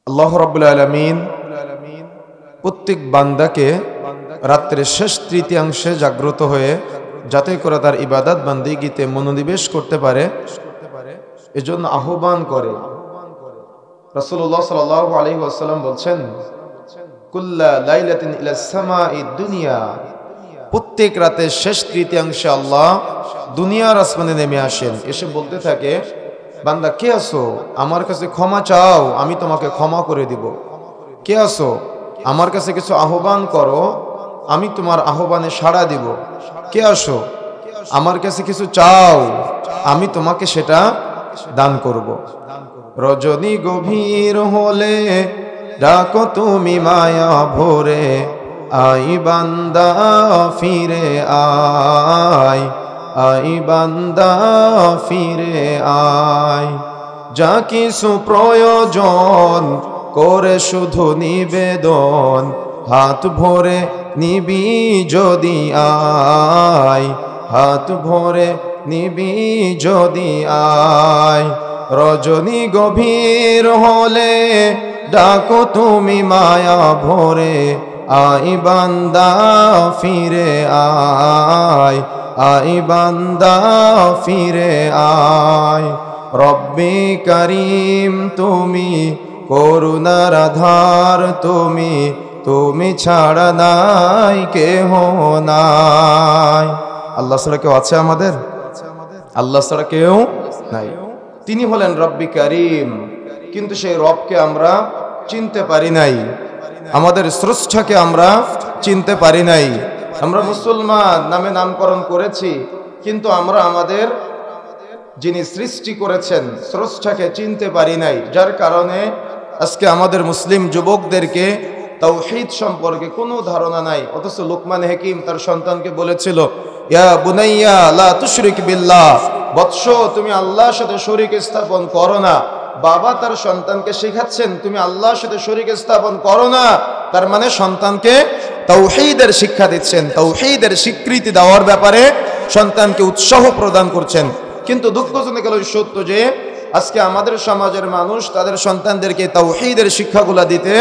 আল্লাহ রাব্বুল আলামিন প্রত্যেক বান্দাকে রাত্রের শেষ তৃতীয়াংশে জাগ্রত হয়ে যাতে করে তার ইবাদত বান্দিগিতে মনোনিবেশ করতে পারে এজন্য আহ্বান করে। রাসূলুল্লাহ সাল্লাল্লাহু আলাইহি ওয়াসাল্লাম বলছেন, কুল্লা লাইলাতিন ইলাস সামাঈদ দুনিয়া, প্রত্যেক রাতের শেষ তৃতীয়াংশে আল্লাহ দুনিয়ার আসমানে নেমে আসেন, এসে বলতে থাকে, বান্দা কে আছো? আমার কাছে ক্ষমা চাও, আমি তোমাকে ক্ষমা করে দিব। কে আছো? আমার কাছে কিছু আহ্বান করো, আমি তোমার আহ্বানে সাড়া দিব। কে আসো? আমার কাছে কিছু চাও, আমি তোমাকে সেটা দান করব। রজনী গভীর হলে ডাকো তুমি মায়া ভরে, আই বান্দা ফিরে আয়, আই বান্দা ফিরে আয়। যা কিছু প্রয়োজন করে শুধু নিবেদন, হাত ভরে নিবি যদি আয়, হাত ভরে নিবি যদি আয়। রজনী গভীর হলে ডাকো তুমি মায়া ভরে, আই বান্দা ফিরে আয়, আই বান্দা ফিরে আয়। রব্বি করিম তুমি, করুণার আধার তুমি, তুমি ছাড়া নাই কেহ নাই। আল্লাহ ছাড়া কেউ আছে আমাদের? আল্লাহ ছাড়া কেউ নাই। তিনি হলেন রব্বি করিম, কিন্তু সেই রবকে আমরা চিনতে পারি নাই, আমাদের স্রষ্টাকে আমরা চিনতে পারি নাই। আমরা মুসলমান নামে নামকরণ করেছি, কিন্তু আমরা আমাদের যিনি সৃষ্টি করেছেন স্রষ্টাকে চিনতে পারি নাই। যার কারণে আজকে আমাদের মুসলিম যুবকদেরকে তাওহীদ সম্পর্কে কোনো ধারণা নাই। অথচ লুকমান হাকিম তার সন্তানকে বলেছিল, ইয়া বুনাইয়া লা তুশরিক বিল্লাহ, বৎস তুমি আল্লাহর সাথে শরীক স্থাপন করো না। বাবা তার সন্তানকে শেখাচ্ছেন তুমি আল্লাহর সাথে শরীক স্থাপন করো না, তার মানে সন্তানকে তাওহীদের শিক্ষা দিচ্ছেন, তাওহীদের স্বীকৃতি দেওয়ার ব্যাপারে সন্তানকে উৎসাহ প্রদান করছেন। কিন্তু দুঃখজনক হলো সত্য যে আজকে আমাদের সমাজের মানুষ তাদের সন্তানদেরকে তাওহীদের শিক্ষাগুলা দিতে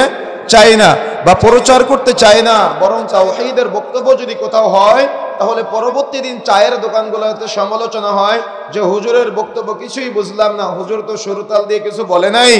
চায় না বা প্রচার করতে চায় না। বরং তাওহীদের বক্তব্য যদি কোথাও হয় তাহলে পরবর্তী দিন চায়ের দোকানগুলোতে সমালোচনা হয় যে হুজুরের বক্তব্য কিছুই বুঝলাম না, হুজুর তো সরুতাল দিয়ে কিছু বলে নাই,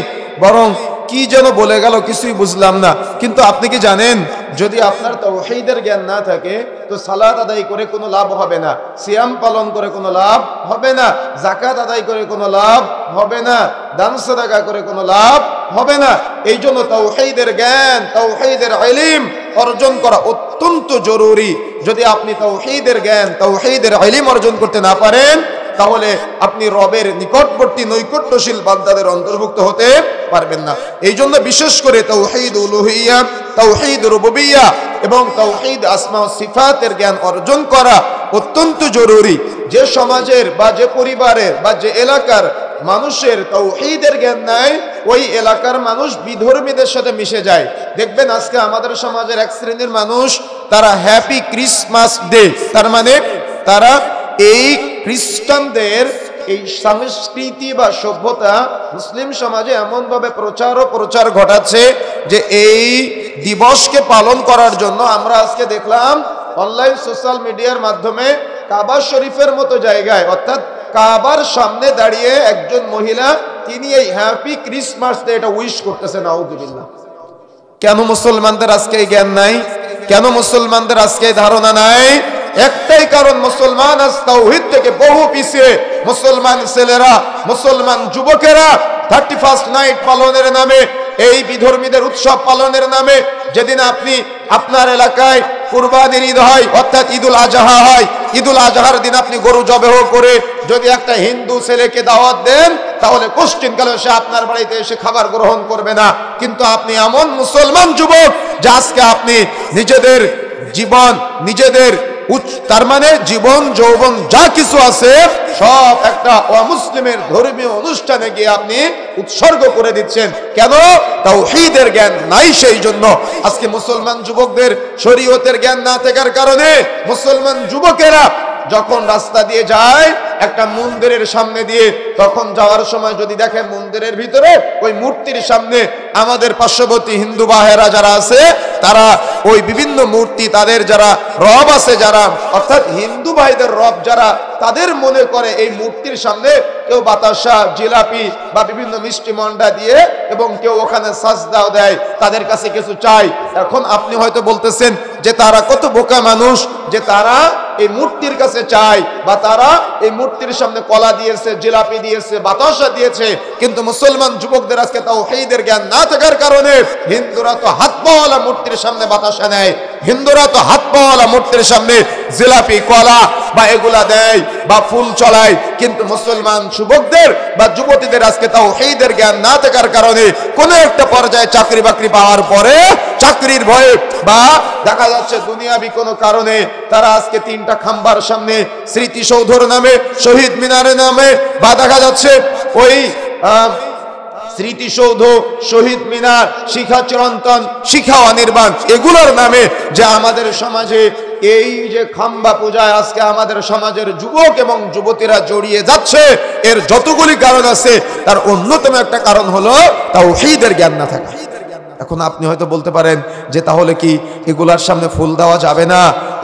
বরং কি যেন বলে গেল কিছুই বুঝলাম না। কিন্তু আপনি কি জানেন, যদি আপনার তাওহীদের জ্ঞান না থাকে তো সালাত আদায় করে কোনো লাভ হবে না, সিয়াম পালন করে কোনো লাভ হবে না, যাকাত আদায় করে কোনো লাভ হবে না, দান সাদাকা করে কোনো লাভ হবে না। এই জন্য তাওহীদের জ্ঞান, তাওহীদের ইলম অর্জন করা অত্যন্ত জরুরি। যদি আপনি তাওহীদের জ্ঞান, তাওহীদের ইলম অর্জন করতে না পারেন তাহলে আপনি রবের নিকটবর্তী নৈকট্যশীল বান্দাদের অন্তর্ভুক্ত হতে পারবেন না। এই জন্য বিশেষ করে তাওহীদ উলুহিয়্যা, তাওহীদ রুবুবিয়্যা এবং তাওহীদ আসমা ও সিফাতের জ্ঞান অর্জন করা অত্যন্ত জরুরি। যে সমাজের বা যে পরিবারের বা যে এলাকার মানুষের তাওহীদের জ্ঞান নাই, ওই এলাকার মানুষ বিধর্মীদের সাথে মিশে যায়। দেখবেন আজকে আমাদের সমাজের এক শ্রেণীর মানুষ তারা হ্যাপি ক্রিসমাস ডে, তার মানে তারা এই খ্রিস্টানদের এই সংস্কৃতি বা সভ্যতা মুসলিম সমাজে এমনভাবে প্রচার ঘটাচ্ছে যে এই দিবসকে পালন করার জন্য আমরা আজকে দেখলাম অনলাইন সোশ্যাল মিডিয়ার মাধ্যমে কাবা শরীফের মতো জায়গায়, অর্থাৎ কাবার সামনে দাঁড়িয়ে একজন মহিলা তিনি এই হ্যাপি ক্রিসমাস ডে এটা উইশ করতেছেন। আউযুবিল্লাহ। কেন মুসলমানদের আজকে এই জ্ঞান নাই? কেন মুসলমানদের আজকে ধারণা নাই? একটাই কারণ, মুসলমান আজ তাওহীদ থেকে বহু পিছিয়ে। মুসলমান ছেলেরা, মুসলমান যুবকেরা 31st নাইট পালনের নামে, এই বিধর্মীদের উৎসব পালনের নামে, যেদিন আপনি আপনার এলাকায় কুরবানির ঈদ হয় অর্থাৎ ঈদুল আজহা হয়, ঈদুল আজহার দিন আপনি গরু জবেহ করে যদি একটা হিন্দু ছেলেকে দাওয়াত দেন তাহলে কোশ্চিনকালে সে আপনার বাড়িতে এসে খাবার গ্রহণ করবে না। কিন্তু আপনি এমন মুসলমান যুবক যে আজকে আপনি নিজেদের জীবন, নিজেদের তার মানে জীবন যৌবন যা কিছু আছে সব একটা অমুসলিমের ধর্মীয় অনুষ্ঠানে গিয়ে আপনি উৎসর্গ করে দিচ্ছেন। কেন? তাওহীদের জ্ঞান নাই। সেই জন্য আজকে মুসলমান যুবকদের শরীয়তের জ্ঞান না থাকার কারণে মুসলমান যুবকেরা যখন রাস্তা দিয়ে যায় একটা মন্দিরের সামনে দিয়ে, তখন যাওয়ার সময় যদি দেখে মন্দিরের ভিতরে ওই মূর্তির সামনে আমাদের পার্শ্ববর্তী হিন্দু ভাইয়েরা যারা আছে তারা ওই বিভিন্ন মূর্তি, তাদের যারা রব আছে, যারা অর্থাৎ হিন্দু ভাইদের রব যারা, তাদের মনে করে এই মূর্তির সামনে কেউ বাতাসা, জিলাপি বা বিভিন্ন মিষ্টি মন্ডা দিয়ে, এবং কেউ ওখানে সাজদাও দেয়, তাদের কাছে কিছু চাই। এখন আপনি হয়তো বলতেছেন যে তারা কত বোকা মানুষ যে তারা এই মূর্তির কাছে চায়, বা তারা এই মূর্তির সামনে কলা দিয়েছে, জিলাপি দিয়েছে, বাতাসা দিয়েছে। কিন্তু মুসলমান যুবকদের আজকে তাওহীদের জ্ঞান না থাকার কারণে হিন্দুরা তো হাত পাওয়ালা মূর্তির সামনে বাতাসা নেয়, হিন্দুরা তো হাত পাওয়ালা মূর্তির সামনে জিলাপি, কলা বা এগুলা দেয় বা ফুল চলায়। কিন্তু মুসলমান যুবকদের বা যুবতীদের আজকে তাওহীদের জ্ঞান না থাকার কারণে কোন একটা পর্যায়ে চাকরি বাকরি পাওয়ার পরে চাকরির ভয়ে বা দেখা যাচ্ছে দুনিয়াবি কোনো কারণে তারা আজকে তিনটা খাম্বার সামনে স্মৃতিসৌধর নামে, শহীদ মিনারের নামে, বা দেখা যাচ্ছে ওই স্মৃতিসৌধ, শহীদ মিনার, শিখা চিরন্তন, শিখা অনির্বাণ, এগুলোর নামে যে আমাদের সমাজে এই যে খাম্বা পূজায় আজকে আমাদের সমাজের যুবক এবং যুবতীরা জড়িয়ে যাচ্ছে, এর যতগুলি কারণ আছে তার অন্যতম একটা কারণ হলো তাওহীদের জ্ঞান না থাকা। এখন আপনি হয়তো বলতে পারেন যে তাহলে কি এগুলার সামনে ফুল দেওয়া যাবে না,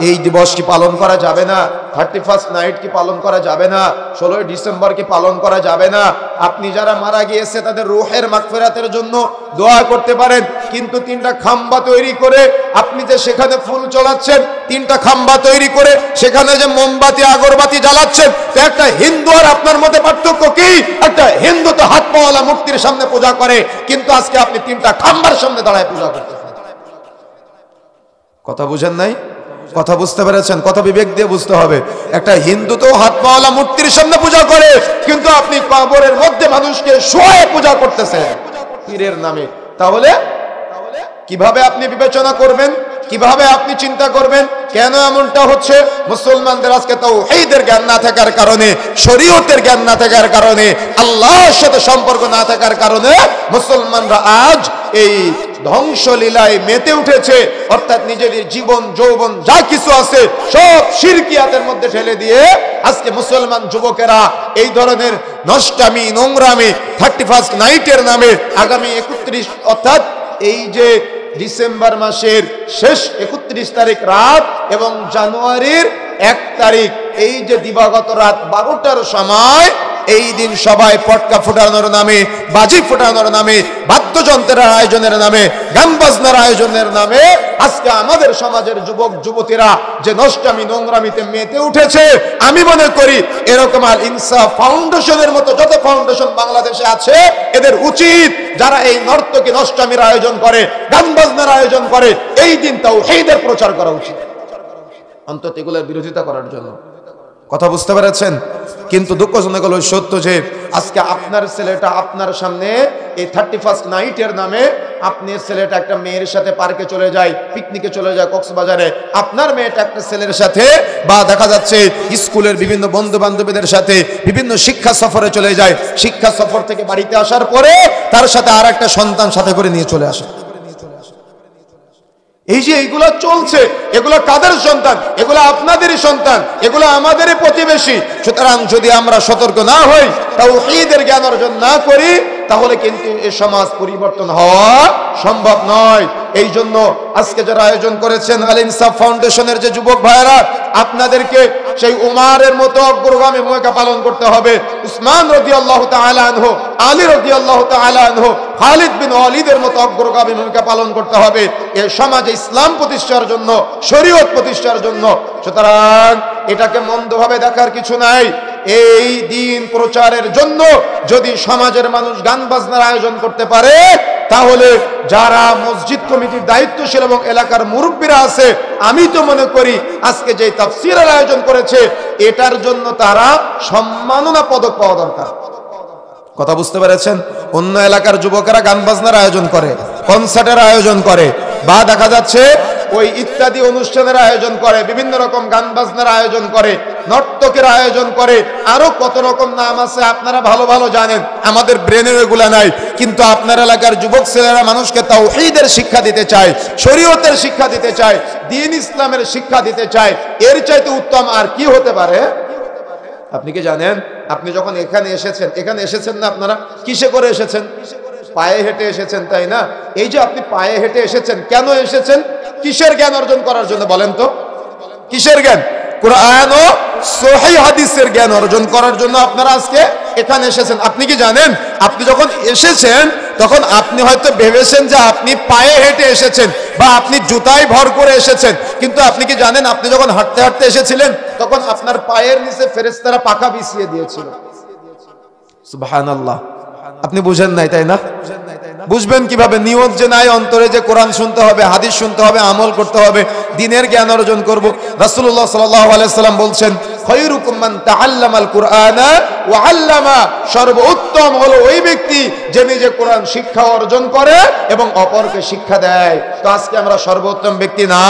এই দিবস কি পালন করা যাবে না, 31st নাইট কি পালন করা যাবে না, 16 ডিসেম্বর কি পালন করা যাবে না? আপনি যারা মারা গিয়েছে তাদের রূহের মাগফিরাতের জন্য দোয়া করতে পারেন, কিন্তু তিনটা খাম্বা তৈরি করে আপনি যে সেখানে ফুল চলাচ্ছেন, তিনটা খাম্বা তৈরি করে সেখানে যে মোমবাতি, আগরবাতি জ্বালাচ্ছেন, তো একটা হিন্দু আর আপনার মধ্যে পার্থক্য কি? একটা হিন্দু তো হাত পাওয়ালা মূর্তির সামনে পূজা করে, কিন্তু আজকে আপনি তিনটা খাম্বার সামনে দাঁড়ায় পূজা করতেছেন। কথা বুঝেন নাই? কথা বুঝতে পেরেছেন? কথা বিবেক দিয়ে বুঝতে হবে। একটা হিন্দু তো হাত পাওয়ালা মূর্তির সামনে পূজা করে, কিন্তু আপনি কবরের মধ্যে মানুষকে শোয়ে পূজা করতেছেন পীরের নামে। তাহলে কিভাবে আপনি বিবেচনা করবেন? কিভাবে আপনি চিন্তা করবেন কেন এমনটা হচ্ছে? মুসলমানদের আজকে তাওহীদের জ্ঞান না থাকার কারণে, শরীয়তের জ্ঞান না থাকার কারণে, আল্লাহর সাথে সম্পর্ক না থাকার কারণে মুসলমানরা আজ এই ধ্বংসলীলায় মেতে উঠেছে। অর্থাৎ নিজেদের জীবন, যৌবন যা কিছু আছে সব শিরকিয়াতের মধ্যে ঠেলে দিয়ে আজকে মুসলমান যুবকেরা এই ধরনের নষ্টামি, নোংরামি, 31st নাইটের নামে আগামী 31 অর্থাৎ এই যে ডিসেম্বর মাসের শেষ 31 তারিখ রাত এবং জানুয়ারির 1 তারিখ, এই যে দিবাগত রাত 12টার সময় এই দিন সবাই পটকা ফোটানোর নামে, বাজি ফোটানোর নামে, বাদ্যযন্ত্রের আয়োজনের নামে, গান বাজনার আয়োজনের নামে আজকে আমাদের সমাজের যুবক যুবতীরা যে নষ্টামি, নোংরামিতে মেতে উঠেছে, আমি মনে করি এরকম আল ইনসাফ ফাউন্ডেশনের মতো যত ফাউন্ডেশন বাংলাদেশে আছে, এদের উচিত যারা এই নর্তকী নষ্টামির আয়োজন করে, গান বাজনার আয়োজন করে, এই দিন তাওহীদের প্রচার করা উচিত, অন্তত এগুলোর বিরোধিতা করার জন্য। কথা বুঝতে পেরেছেন? কিন্তু দুঃখজনক হলো সত্য যে আজকে আপনার ছেলেটা আপনার সামনে এই 31st নাইটের নামে, আপনি ছেলেটা একটা মেয়ের সাথে পার্কে চলে যায়, পিকনিকে চলে যায় কক্সবাজারে, আপনার মেয়েটা একটা ছেলের সাথে বা দেখা যাচ্ছে স্কুলের বিভিন্ন বন্ধু বান্ধবীদের সাথে বিভিন্ন শিক্ষা সফরে চলে যায়, শিক্ষা সফর থেকে বাড়িতে আসার পরে তার সাথে আর একটা সন্তান সাথে করে নিয়ে চলে আসে। এই যে এইগুলা চলছে, এগুলা কাদের সন্তান? এগুলা আপনাদেরই সন্তান, এগুলা আমাদেরই প্রতিবেশী। সুতরাং যদি আমরা সতর্ক না হই, তাওহীদের জ্ঞান অর্জন না করি, তাহলে কিন্তু এই সমাজ পরিবর্তন হওয়া সম্ভব নয়। এই জন্য আজকে যারা আয়োজন করেছেন আল ইনসাফ ফাউন্ডেশনের যে যুবক ভাইরা, আপনাদেরকে সেই উমারের মতো অগ্রগামী ভূমিকা পালন করতে হবে। উসমান রাদিয়াল্লাহু তাআলা আনহু, আলী রাদিয়াল্লাহু তাআলা আনহু, খালিদ বিন ওয়ালিদের মতো অগ্রগামী ভূমিকা পালন করতে হবে এই সমাজে ইসলাম প্রতিষ্ঠার জন্য, শরীয়ত প্রতিষ্ঠার জন্য। সুতরাং এটাকে মন্দভাবে দেখার কিছু নাই। এই দিন প্রচারের জন্য যদি সমাজের মানুষ গান বাজনার আয়োজন করতে পারে, তাহলে যারা মসজিদ কমিটির দায়িত্বশীল এবং এলাকার মুরব্বীরা আছে, আমি তো মনে করি আজকে যে তাফসীরের আয়োজন করেছে এটার জন্য তারা সম্মাননা পদক পাওয়া দরকার। কথা বুঝতে পেরেছেন? অন্য এলাকার যুবকেরা গান বাজনার আয়োজন করে, কনসার্টের আয়োজন করে, বা দেখা যাচ্ছে ওই ইত্যাদি অনুষ্ঠানের আয়োজন করে, বিভিন্ন রকম গান বাজনার আয়োজন করে, নর্তকের আয়োজন করে, আরো কত রকম নাম আছে আপনারা ভালো ভালো জানেন, আমাদের ব্রেনে এগুলা নাই। কিন্তু আপনার এলাকার যুবক ছেলেরা মানুষকে তাওহীদের শিক্ষা দিতে চায়, শরীয়তের শিক্ষা দিতে চায়, দ্বীন ইসলামের শিক্ষা দিতে চায়। এর চাইতে উত্তম আর কি হতে পারে? আপনি কি জানেন, আপনি যখন এখানে এসেছেন না, আপনারা কিসে করে এসেছেন? পায়ে হেঁটে এসেছেন, তাই না? এই যে আপনি পায়ে হেঁটে এসেছেন, কেন এসেছেন? কিসের জ্ঞান অর্জন করার জন্য বলেন তো? কিসের জ্ঞান? কুরআন ও সহিহ হাদিসের জ্ঞান অর্জন করার জন্য আপনারা আজকে এখানে এসেছেন। আপনি কি জানেন, আপনি যখন এসেছেন তখন আপনি হয়তো ভেবেছেন যে আপনি পায়ে হেঁটে এসেছেন বা আপনি জুতায় ভর করে এসেছেন, কিন্তু আপনি কি জানেন আপনি যখন হাঁটতে হাঁটতে এসেছিলেন তখন আপনার পায়ের নিচে ফেরেশতারা পাখা বিছিয়ে দিয়েছিল। সুবহানাল্লাহ। আপনি বুঝেন নাই, তাই না? বুঝবেন কিভাবে? নিয়ত যে নাই অন্তরে, যে কোরআন শুনতে হবে, হাদিস শুনতে হবে, আমল করতে হবে, দ্বীনের জ্ঞান অর্জন করব। রাসূলুল্লাহ সাল্লাল্লাহু আলাইহি সাল্লাম বলছেন, খায়রুকুম মান তাআল্লামাল কুরআনা ওয়া আল্লামা, সর্বোত্তম হলো ওই ব্যক্তি যে নিজে কোরআন শিক্ষা অর্জন করে এবং অপরকে শিক্ষা দেয়। তো আজকে আমরা সর্বোত্তম ব্যক্তি না?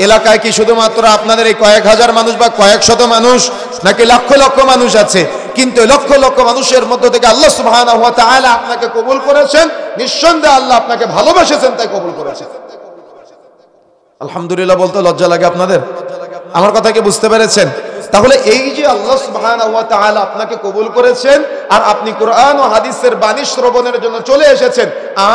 এলাকায় কি শুধুমাত্র আপনাদের এই কয়েক হাজার মানুষ বা কয়েক শত মানুষ, নাকি লক্ষ লক্ষ মানুষ আছে? কিন্তু লক্ষ লক্ষ মানুষের মধ্য থেকে আল্লাহ সুবহানাহু ওয়া তাআলা আপনাকে কবুল করেছেন। নিঃসন্দেহে আল্লাহ আপনাকে ভালোবেসেছেন, তাই কবুল করেছেন। আলহামদুলিল্লাহ বলতে লজ্জা লাগে আপনাদের? আমার কথা কি বুঝতে পেরেছেন? তাহলে এই যে আল্লাহ সুবহানাহু ওয়া তাআলা আপনাকে কবুল করেছেন আর আপনি কোরআন ও হাদিসের বাণী শ্রবণের জন্য চলে এসেছেন,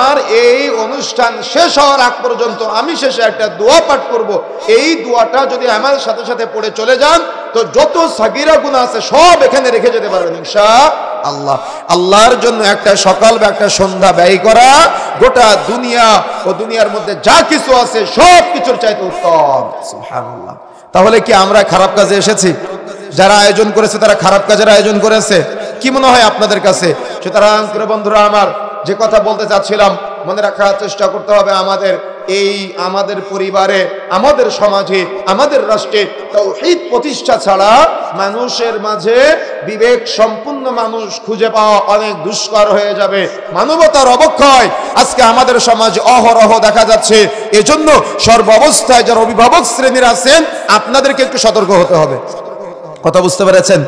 আর এই অনুষ্ঠান শেষ হওয়ার আগ পর্যন্ত আমি শেষে একটা দোয়া পাঠ করব। এই দোয়াটা যদি আমার সাথে সাথে পড়ে চলে যান তো যত সাগীরা গুনাহ আছে সব এখানে রেখে যেতে পারবেন ইনশাআল্লাহ। আল্লাহর জন্য একটা সকাল বা একটা সন্ধ্যা ব্যয় করা গোটা দুনিয়া ও দুনিয়ার মধ্যে যা কিছু আছে সব কিছুর চাইতে উত্তম। সুবহানাল্লাহ। তাহলে কি আমরা খারাপ কাজে এসেছি? যারা আয়োজন করেছে তারা খারাপ কাজের আয়োজন করেছে? কি মনে হয় আপনাদের কাছে? সুতরাং প্রিয় বন্ধুরা আমার, যে কথা বলতে চাচ্ছিলাম, মনে রাখার চেষ্টা করতে হবে আমাদের পরিবারে, আমাদের সমাজে, আমাদের রাষ্ট্রে তাওহীদ প্রতিষ্ঠা ছাড়া মানুষের মাঝে বিবেক সম্পূর্ণ মানুষ খুঁজে পাওয়া অনেক দুষ্কর হয়ে যাবে। মানবতার অবক্ষয় আজকে আমাদের সমাজে অহরহ দেখা যাচ্ছে। এজন্য সর্বাবস্থায় যারা অভিভাবক শ্রেণীর আছেন আপনাদেরকে একটু সতর্ক হতে হবে। কথা বুঝতে পেরেছেন?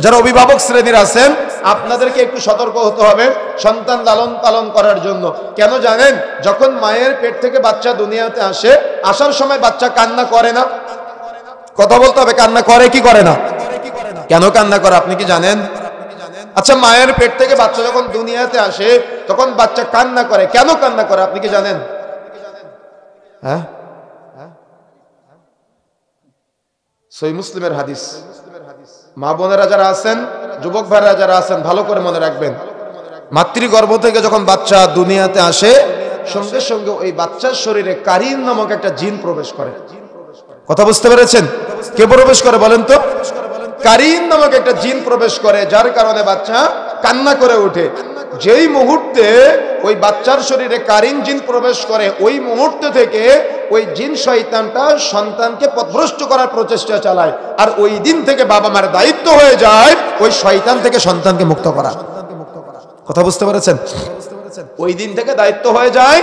যারা অভিভাবক শ্রেণীর আছেন আপনাদেরকে একটু সতর্ক হতে হবে সন্তান লালন পালন করার জন্য। কেন জানেন? যখন মায়ের পেট থেকে বাচ্চা দুনিয়াতে আসে, আসার সময় বাচ্চা কান্না করে না? কথা বলতে হবে, কান্না করে কি করে না? কেন কান্না করে আপনি কি জানেন? আচ্ছা, মায়ের পেট থেকে বাচ্চা যখন দুনিয়াতে আসে তখন বাচ্চা কান্না করে, কেন কান্না করে আপনি কি জানেন? হ্যাঁ, সহিহ মুসলিমের হাদিস। মা বোনেরা যারা আছেন, যুবক ভাইরা যারা আছেন, ভালো করে মনে রাখবেন, মাতৃগর্ভ থেকে যখন বাচ্চা দুনিয়াতে আসে সঙ্গে সঙ্গে ওই বাচ্চার শরীরে কারিন নামক একটা জিন প্রবেশ করে। কথা বুঝতে পেরেছেন? কে প্রবেশ করে বলেন তো? কারিন নামক একটা জিন প্রবেশ করে, যার কারণে বাচ্চা কান্না করে ওঠে। যেই মুহূর্তে ওই বাচ্চার শরীরে কারিন জিন প্রবেশ করে, ওই মুহূর্ত থেকে ওই জিন শয়তানটা সন্তানকে পথভ্রষ্ট করার প্রচেষ্টা চালায়। আর ওই দিন থেকে বাবা মার দায়িত্ব হয়ে যায় ওই শয়তান থেকে সন্তানকে মুক্ত করা। কথা বুঝতে পেরেছেন? ওই দিন থেকে দায়িত্ব হয়ে যায়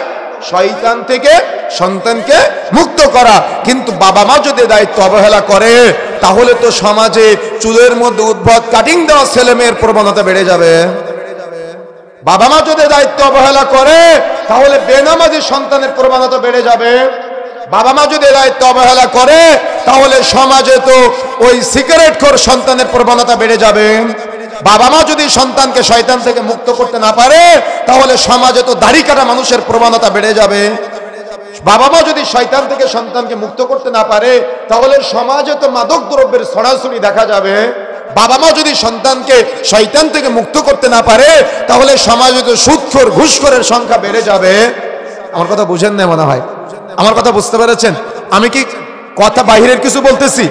শয়তান থেকে সন্তানকে মুক্ত করা। কিন্তু বাবা মা যদি দায়িত্ব অবহেলা করে তাহলে তো সমাজে চুলের মধ্যে উদ্ভট কাটিং দেওয়া ছেলে মেয়ের প্রবণতা বেড়ে যাবে। বাবা মা যদি দায়িত্ব অবহেলা করে তাহলে বেনামাজি সন্তানের প্রবণতা বেড়ে যাবে। বাবা মা যদি দায়িত্ব অবহেলা করে তাহলে সমাজে তো ওই সিগারেটখোর সন্তানের প্রবণতা বেড়ে যাবে। বাবা মা যদি সন্তানকে শয়তান থেকে মুক্ত করতে না পারে তাহলে সমাজে তো দাড়ি কাটা মানুষের প্রবণতা বেড়ে যাবে। বাবা মা যদি শয়তান থেকে সন্তানকে মুক্ত করতে না পারে তাহলে সমাজে তো মাদক দ্রব্যের ছড়াছড়ি দেখা যাবে। বাবা মা যদি সন্তানকে শয়তান থেকে মুক্ত করতে না পারে তাহলে সমাজে তো সুদখোর ঘুষখোরের সংখ্যা বেড়ে যাবে। আমার কথা বুঝেন না মনে হয়? আমার কথা বুঝতে পেরেছেন? আমি কি কথা বাহিরের কিছু বলতেছি?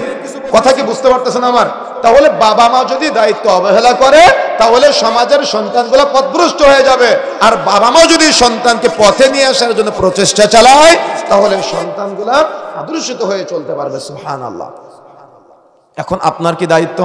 কথা কি বুঝতে পারতেছেন আমার? তাহলে বাবা মা যদি দায়িত্ব অবহেলা করে তাহলে সমাজের সন্তানগুলো পথভ্রষ্ট হয়ে যাবে। আর বাবা মা যদি সন্তানকে পথে নিয়ে আসার জন্য প্রচেষ্টা চালায় তাহলে সন্তানগুলো আদর্শিত হয়ে চলতে পারবে। সুবহানাল্লাহ। এখন আপনার কি দায়িত্ব?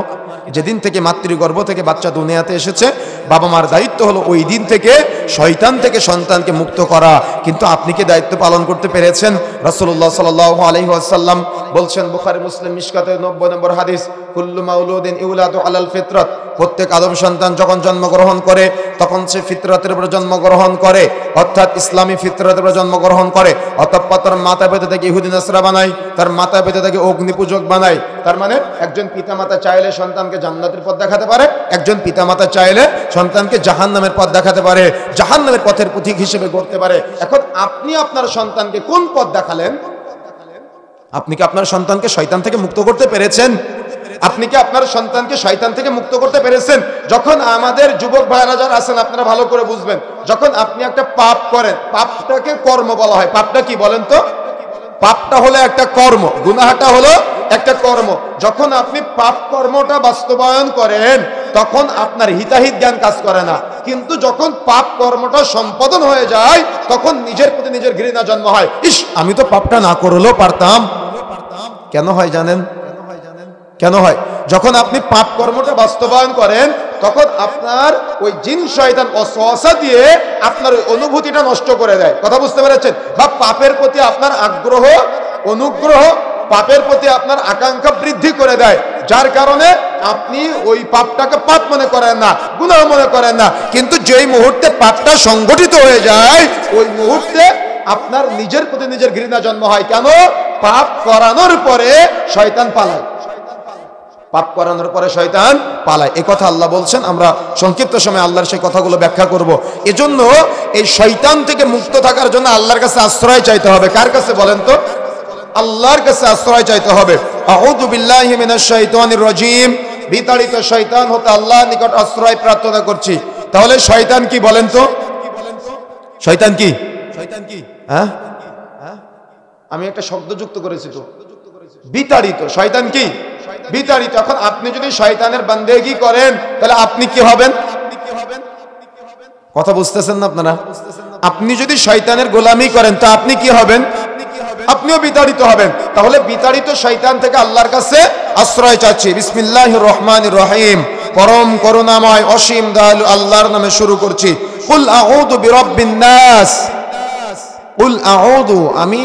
যেদিন থেকে মাতৃগর্ভ থেকে বাচ্চা দুনিয়াতে এসেছে বাবা মার দায়িত্ব হলো ওই দিন থেকে শয়তান থেকে সন্তানকে মুক্ত করা। কিন্তু আপনি কি দায়িত্ব পালন করতে পেরেছেন? রাসূলুল্লাহ সাল্লাল্লাহু আলাইহি ওয়াসাল্লাম বলছেন, বুখারী মুসলিম মিশকাতে 90 নম্বর হাদিস, কুল্লু মাউলুদিন ইউলাদু আলাল ফিতরাত, প্রত্যেক আদম সন্তান যখন জন্মগ্রহণ করে তখন সে ফিতরাতের উপর জন্মগ্রহণ করে, অর্থাৎ ইসলামী ফিতরাতের উপর জন্মগ্রহণ করে। অতঃপর তার মাতা পিতা থেকে ইহুদি নাসরা বানায়, তার মাতা পিতা থেকে অগ্নি পূজক বানায়। তার মানে একজন পিতামাতা চাইলে সন্তানকে জান্নাতের পথ দেখাতে পারে, একজন পিতামাতা চাইলে সন্তানকে জাহান্নামের পথ দেখাতে পারে, জাহান্নামের পথের পথিক হিসেবে গড়তে পারে। এখন আপনি আপনার সন্তানকে কোন পথ দেখালেন? আপনি কি আপনার সন্তানকে শয়তান থেকে মুক্ত করতে পেরেছেন? আপনি কি আপনার সন্তানকে শয়তান থেকে মুক্ত করতে পেরেছেন? যখন আমাদের যুবক ভাইরা যারা আছেন আপনারা ভালো করে বুঝবেন, যখন আপনি একটা পাপ করেন, পাপটাকে কর্ম বলা হয়। পাপটা কি বলেন তো? পাপটা হলো একটা কর্ম, গুনাহটা হলো একটা কর্ম। যখন আপনি পাপ কর্মটা বাস্তবায়ন করেন তখন আপনার হিতাহিত জ্ঞান কাজ করে না, কিন্তু যখন পাপ কর্মটা সম্পাদন হয়ে যায় তখন নিজের প্রতি নিজের ঘৃণা জন্ম হয়। ইস, আমি তো পাপটা না করলেও পারতাম। কেন হয় জানেন? কেন হয়? যখন আপনি পাপ কর্মটা বাস্তবায়ন করেন তখন আপনার ওই জিন শয়তান ওয়াসওয়াসা দিয়ে আপনার ওই অনুভূতিটা নষ্ট করে দেয়। কথা বুঝতে পেরেছেন? বা পাপের প্রতি আপনার আগ্রহ, অনুগ্রহ, পাপের প্রতি আপনার আকাঙ্ক্ষা বৃদ্ধি করে দেয়, যার কারণে আপনি ওই পাপটাকে পাপ মনে করেন না, গুনাহ মনে করেন না। কিন্তু যেই মুহূর্তে পাপটা সংগঠিত হয়ে যায় ওই মুহূর্তে আপনার নিজের প্রতি নিজের ঘৃণা জন্ম হয়। কেন? পাপ করানোর পরে শয়তান পালায়, পাপ করানোর পরে শয়তান পালায়। এই কথা আল্লাহ বলছেন, আমরা সংক্ষিপ্ত সময় আল্লাহর সেই কথাগুলো ব্যাখ্যা করব। এজন্য এই শয়তান থেকে মুক্ত থাকার জন্য আল্লাহর কাছে আশ্রয় চাইতে হবে। কার কাছে বলেন তো? আল্লাহর কাছে আশ্রয় চাইতে হবে। আউযু বিল্লাহি মিনাশ শাইতানির রাজিম, বিতাড়িত শয়তান হতে আল্লাহর নিকট আশ্রয় প্রার্থনা করছি। তাহলে শয়তান কি বলেন তো? শয়তান কি? শয়তান কি? হ্যাঁ, আমি একটা শব্দ যুক্ত করেছি তো, বিতাড়িত। শয়তান কি? বিতাড়িত। এখন আপনি যদি শয়তানের বান্দেগি করেন তাহলে আপনি কি হবেন? কথা বুঝতেছেন না আপনারা? আপনি যদি শয়তানের গোলামি করেন তা আপনি কি হবেন? আপনিও বিতাড়িত হবেন। তাহলে বিতাড়িত শয়তান থেকে আল্লাহর কাছে আশ্রয় চাচ্ছি। বিসমিল্লাহির রহমানির রহিম, পরম করুণাময় অসীম দয়ালু আল্লাহর নামে শুরু করছি। কুল আউযু বিরাব্বিন নাস, কুল আউযু, আমি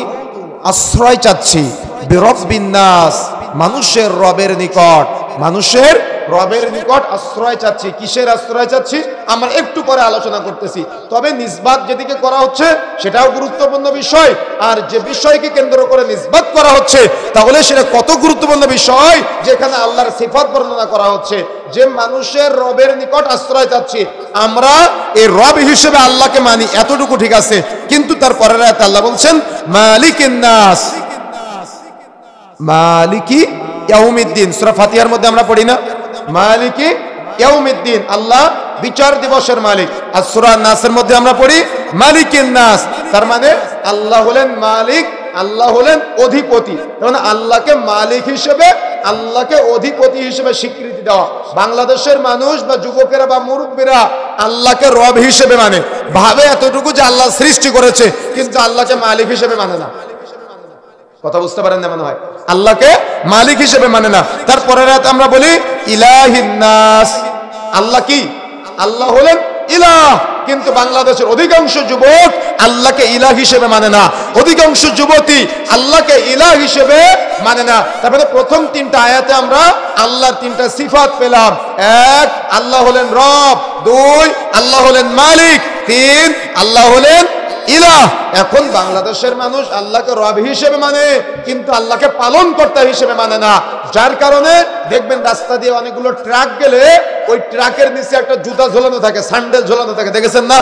আশ্রয় চাচ্ছি, বিরাব্বিন নাস, মানুষের রবের নিকট, মানুষের রবের নিকট আশ্রয় চাচ্ছি। কিসের আশ্রয় চাচ্ছি আমরা একটু পরে আলোচনা করতেছি। তবে নিসবাত যেদিকে করা হচ্ছে সেটাও গুরুত্বপূর্ণ বিষয়, আর যে বিষয়কে কেন্দ্র করে নিসবাত করা হচ্ছে তাহলে সেটা কত গুরুত্বপূর্ণ বিষয় যেখানে আল্লাহর সিফাত বর্ণনা করা হচ্ছে। যে মানুষের রবের নিকট আশ্রয় চাচ্ছি, আমরা এই রব হিসেবে আল্লাহকে মানি, এতটুকু ঠিক আছে। কিন্তু তার পরের আয়াতে আল্লাহ বলছেন মালিকিন নাস, মালিকি ইয়াউমিদ্দিন। সূরা ফাতিহার মধ্যে আমরা পড়ি না মালিকি ইয়াউমিদ্দিন, আল্লাহ বিচার দিবসের মালিক। আর সূরা নাসের মধ্যে আমরা পড়ি মালিকিন নাস, তার মানে আল্লাহ হলেন মালিক, আল্লাহ হলেন অধিপতি। তার মানে আল্লাহকে মালিক হিসেবে, আল্লাহকে অধিপতি হিসেবে স্বীকৃতি দেওয়া। বাংলাদেশের মানুষ বা যুবকেরা বা মুরব্বীরা আল্লাহকে রব হিসেবে মানে, ভাবে এতটুকু যে আল্লাহ সৃষ্টি করেছে, কিন্তু আল্লাহকে মালিক হিসেবে মানে না। কথা বুঝতে পারেন না মনে হয়? আল্লাহকে মালিক হিসেবে মানে না। তারপরে রাত আমরা বলি ইলাহিন নাস, আল্লাহ কি? আল্লাহ হলেন ইলাহ। কিন্তু বাংলাদেশের অধিকাংশ যুবক আল্লাহকে ইলাহ হিসেবে মানে না, অধিকাংশ যুবতী আল্লাহকে ইলাহ হিসেবে মানে না। তারপরে প্রথম তিনটা আয়াতে আমরা আল্লাহর তিনটা সিফাত পেলাম। এক, আল্লাহ হলেন রব। দুই, আল্লাহ হলেন মালিক। তিন, আল্লাহ হলেন ইলাহ। এখন বাংলাদেশের মানুষ আল্লাহকে রব হিসেবে মানে, কিন্তু আল্লাহকে পালন কর্তা হিসেবে মানে না। যার কারণে দেখবেন রাস্তা দিয়ে অনেকগুলো ট্রাক গেলে ওই ট্রাকের নিচে একটা জুতা ঝোলানো থাকে, স্যান্ডেল ঝোলানো থাকে, দেখেছেন না?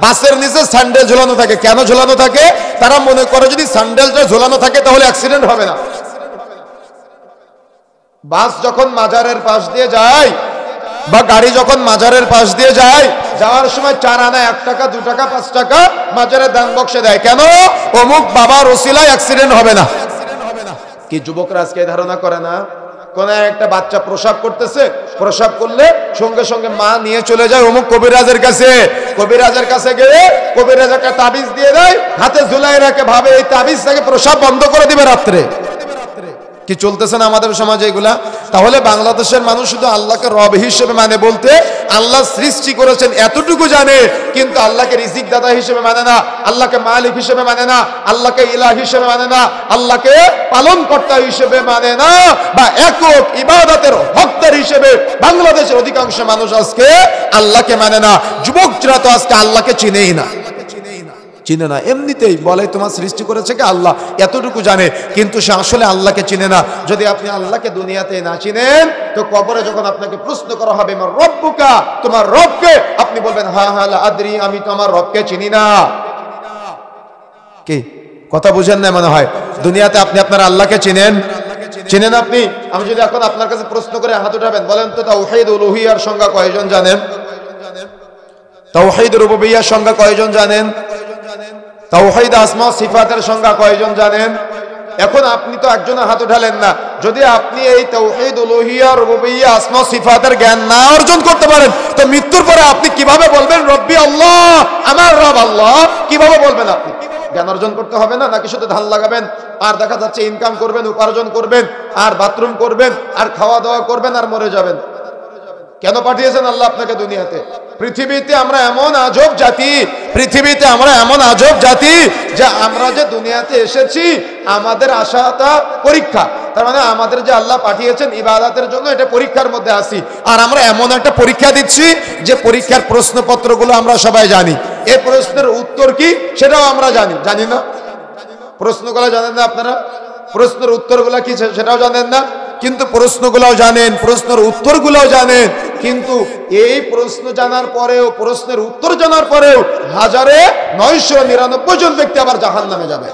বাসের নিচে স্যান্ডেল ঝোলানো থাকে। কেন ঝোলানো থাকে? তারা মনে করে যদি স্যান্ডেলটা ঝোলানো থাকে তাহলে অ্যাক্সিডেন্ট হবে না। বাস যখন মাজারের পাশ দিয়ে যায় বা গাড়ি যখন মাজারের পাশ দিয়ে যায়, যাওয়ার সময় 4 আনা 1 টাকা 2 টাকা 5 টাকা মাজারের দান বক্সে দেয়। কেন? অমুক বাবার ওসিলায় অ্যাক্সিডেন্ট হবে না। কি যুবকরা আজকে ধারণা করে না? কোন একটা বাচ্চা প্রসাব করতেছে, প্রসাব করলে সঙ্গে সঙ্গে মা নিয়ে চলে যায় অমুক কবিরাজের কাছে। কবিরাজের কাছে গেলে কবিরাজ একটা তাবিজ দিয়ে দেয়, হাতে ঝুলাই রাখে, ভাবে এই তাবিজ থেকে প্রসাব বন্ধ করে দিবে রাত্রে। কি চলতেছে না আমাদের সমাজে এগুলা? তাহলে বাংলাদেশের মানুষ শুধু আল্লাহকে রব হিসেবে মানে বলতে আল্লাহ সৃষ্টি করেছেন এতটুকু জানে, কিন্তু আল্লাহকে রিজিক দাতা হিসেবে মানে না, আল্লাহকে মালিক হিসেবে মানে না, আল্লাহকে ইলাহ হিসেবে মানে না, আল্লাহকে পালনকর্তা হিসেবে মানে না, বা একক ইবাদতের হকদার হিসেবে বাংলাদেশের অধিকাংশ মানুষ আজকে আল্লাহকে মানে না। যুবকরা তো আজকে আল্লাহকে চিনেই না, চিনে না, এমনিতেই বলে তোমার সৃষ্টি করেছে কে আল্লাহ, এতটুকু জানে, কিন্তু সে আসলে আল্লাহকে চিনে না। যদি আপনি আল্লাহকে দুনিয়াতে না চিনেন, তো কবরে যখন আপনাকে প্রশ্ন করা হবে আমার রব্বুকা, তোমার রবকে, আপনি বলবেন হা হা লা আদরি, আমি তো আমার রবকে চিনি না। কি কথা বুঝেন না মনে হয়? দুনিয়াতে আপনি আপনার আল্লাহকে চিনেন? চিনেন আপনি? আমি যদি এখন আপনার কাছে প্রশ্ন করে হাত উঠাবেন, বলেন তো তাওহীদ উলুহিয়ার সংজ্ঞা কয়জন জানেন? তাওহীদ রুবুবিয়্যার সংজ্ঞা কয়জন জানেন? তাওহীদ আসমা সিফাতের সংজ্ঞা কয়জন জানেন? এখন আপনি তো একজনের হাত উঠালেন না। যদি আপনি এই তাওহীদ উলুহিয়্যা রুবুবিয়্যা আসমা সিফাতের জ্ঞান না অর্জন করতে পারেন, তো মৃত্যুর পরে আপনি কিভাবে বলবেন রব্বি আল্লাহ, আমার রব আল্লাহ? কিভাবে বলবেন আপনি? জ্ঞান অর্জন করতে হবে না? নাকি শুধু ধান লাগাবেন আর দেখা যাচ্ছে ইনকাম করবেন, উপার্জন করবেন, আর বাথরুম করবেন, আর খাওয়া দাওয়া করবেন, আর মরে যাবেন? কেন পাঠিয়েছেন আল্লাহ আপনাকে দুনিয়াতে? পৃথিবীতে আমরা এমন আজব জাতি, পৃথিবীতে আমরা এমন আজব জাতি যে আমরা যে দুনিয়াতে এসেছি আমাদের আশাটা পরীক্ষা। তার মানে আমাদের যে আল্লাহ পাঠিয়েছেন ইবাদতের জন্য, এটা পরীক্ষার মধ্যে আসি, আর আমরা এমন একটা পরীক্ষা দিচ্ছি যে পরীক্ষার প্রশ্নপত্রগুলো আমরা সবাই জানি, এই প্রশ্নের উত্তর কি সেটাও আমরা জানি। জানি না? প্রশ্নগুলো জানেন না আপনারা? প্রশ্নের উত্তরগুলো কি সেটাও জানেন না, কিন্তু প্রশ্নগুলোও জানেন, প্রশ্নের উত্তরগুলোও জানেন। কিন্তু এই প্রশ্ন জানার পরেও, প্রশ্নের উত্তর জানার পরেও 1999 জন ব্যক্তি আবার জাহান্নামে যাবে,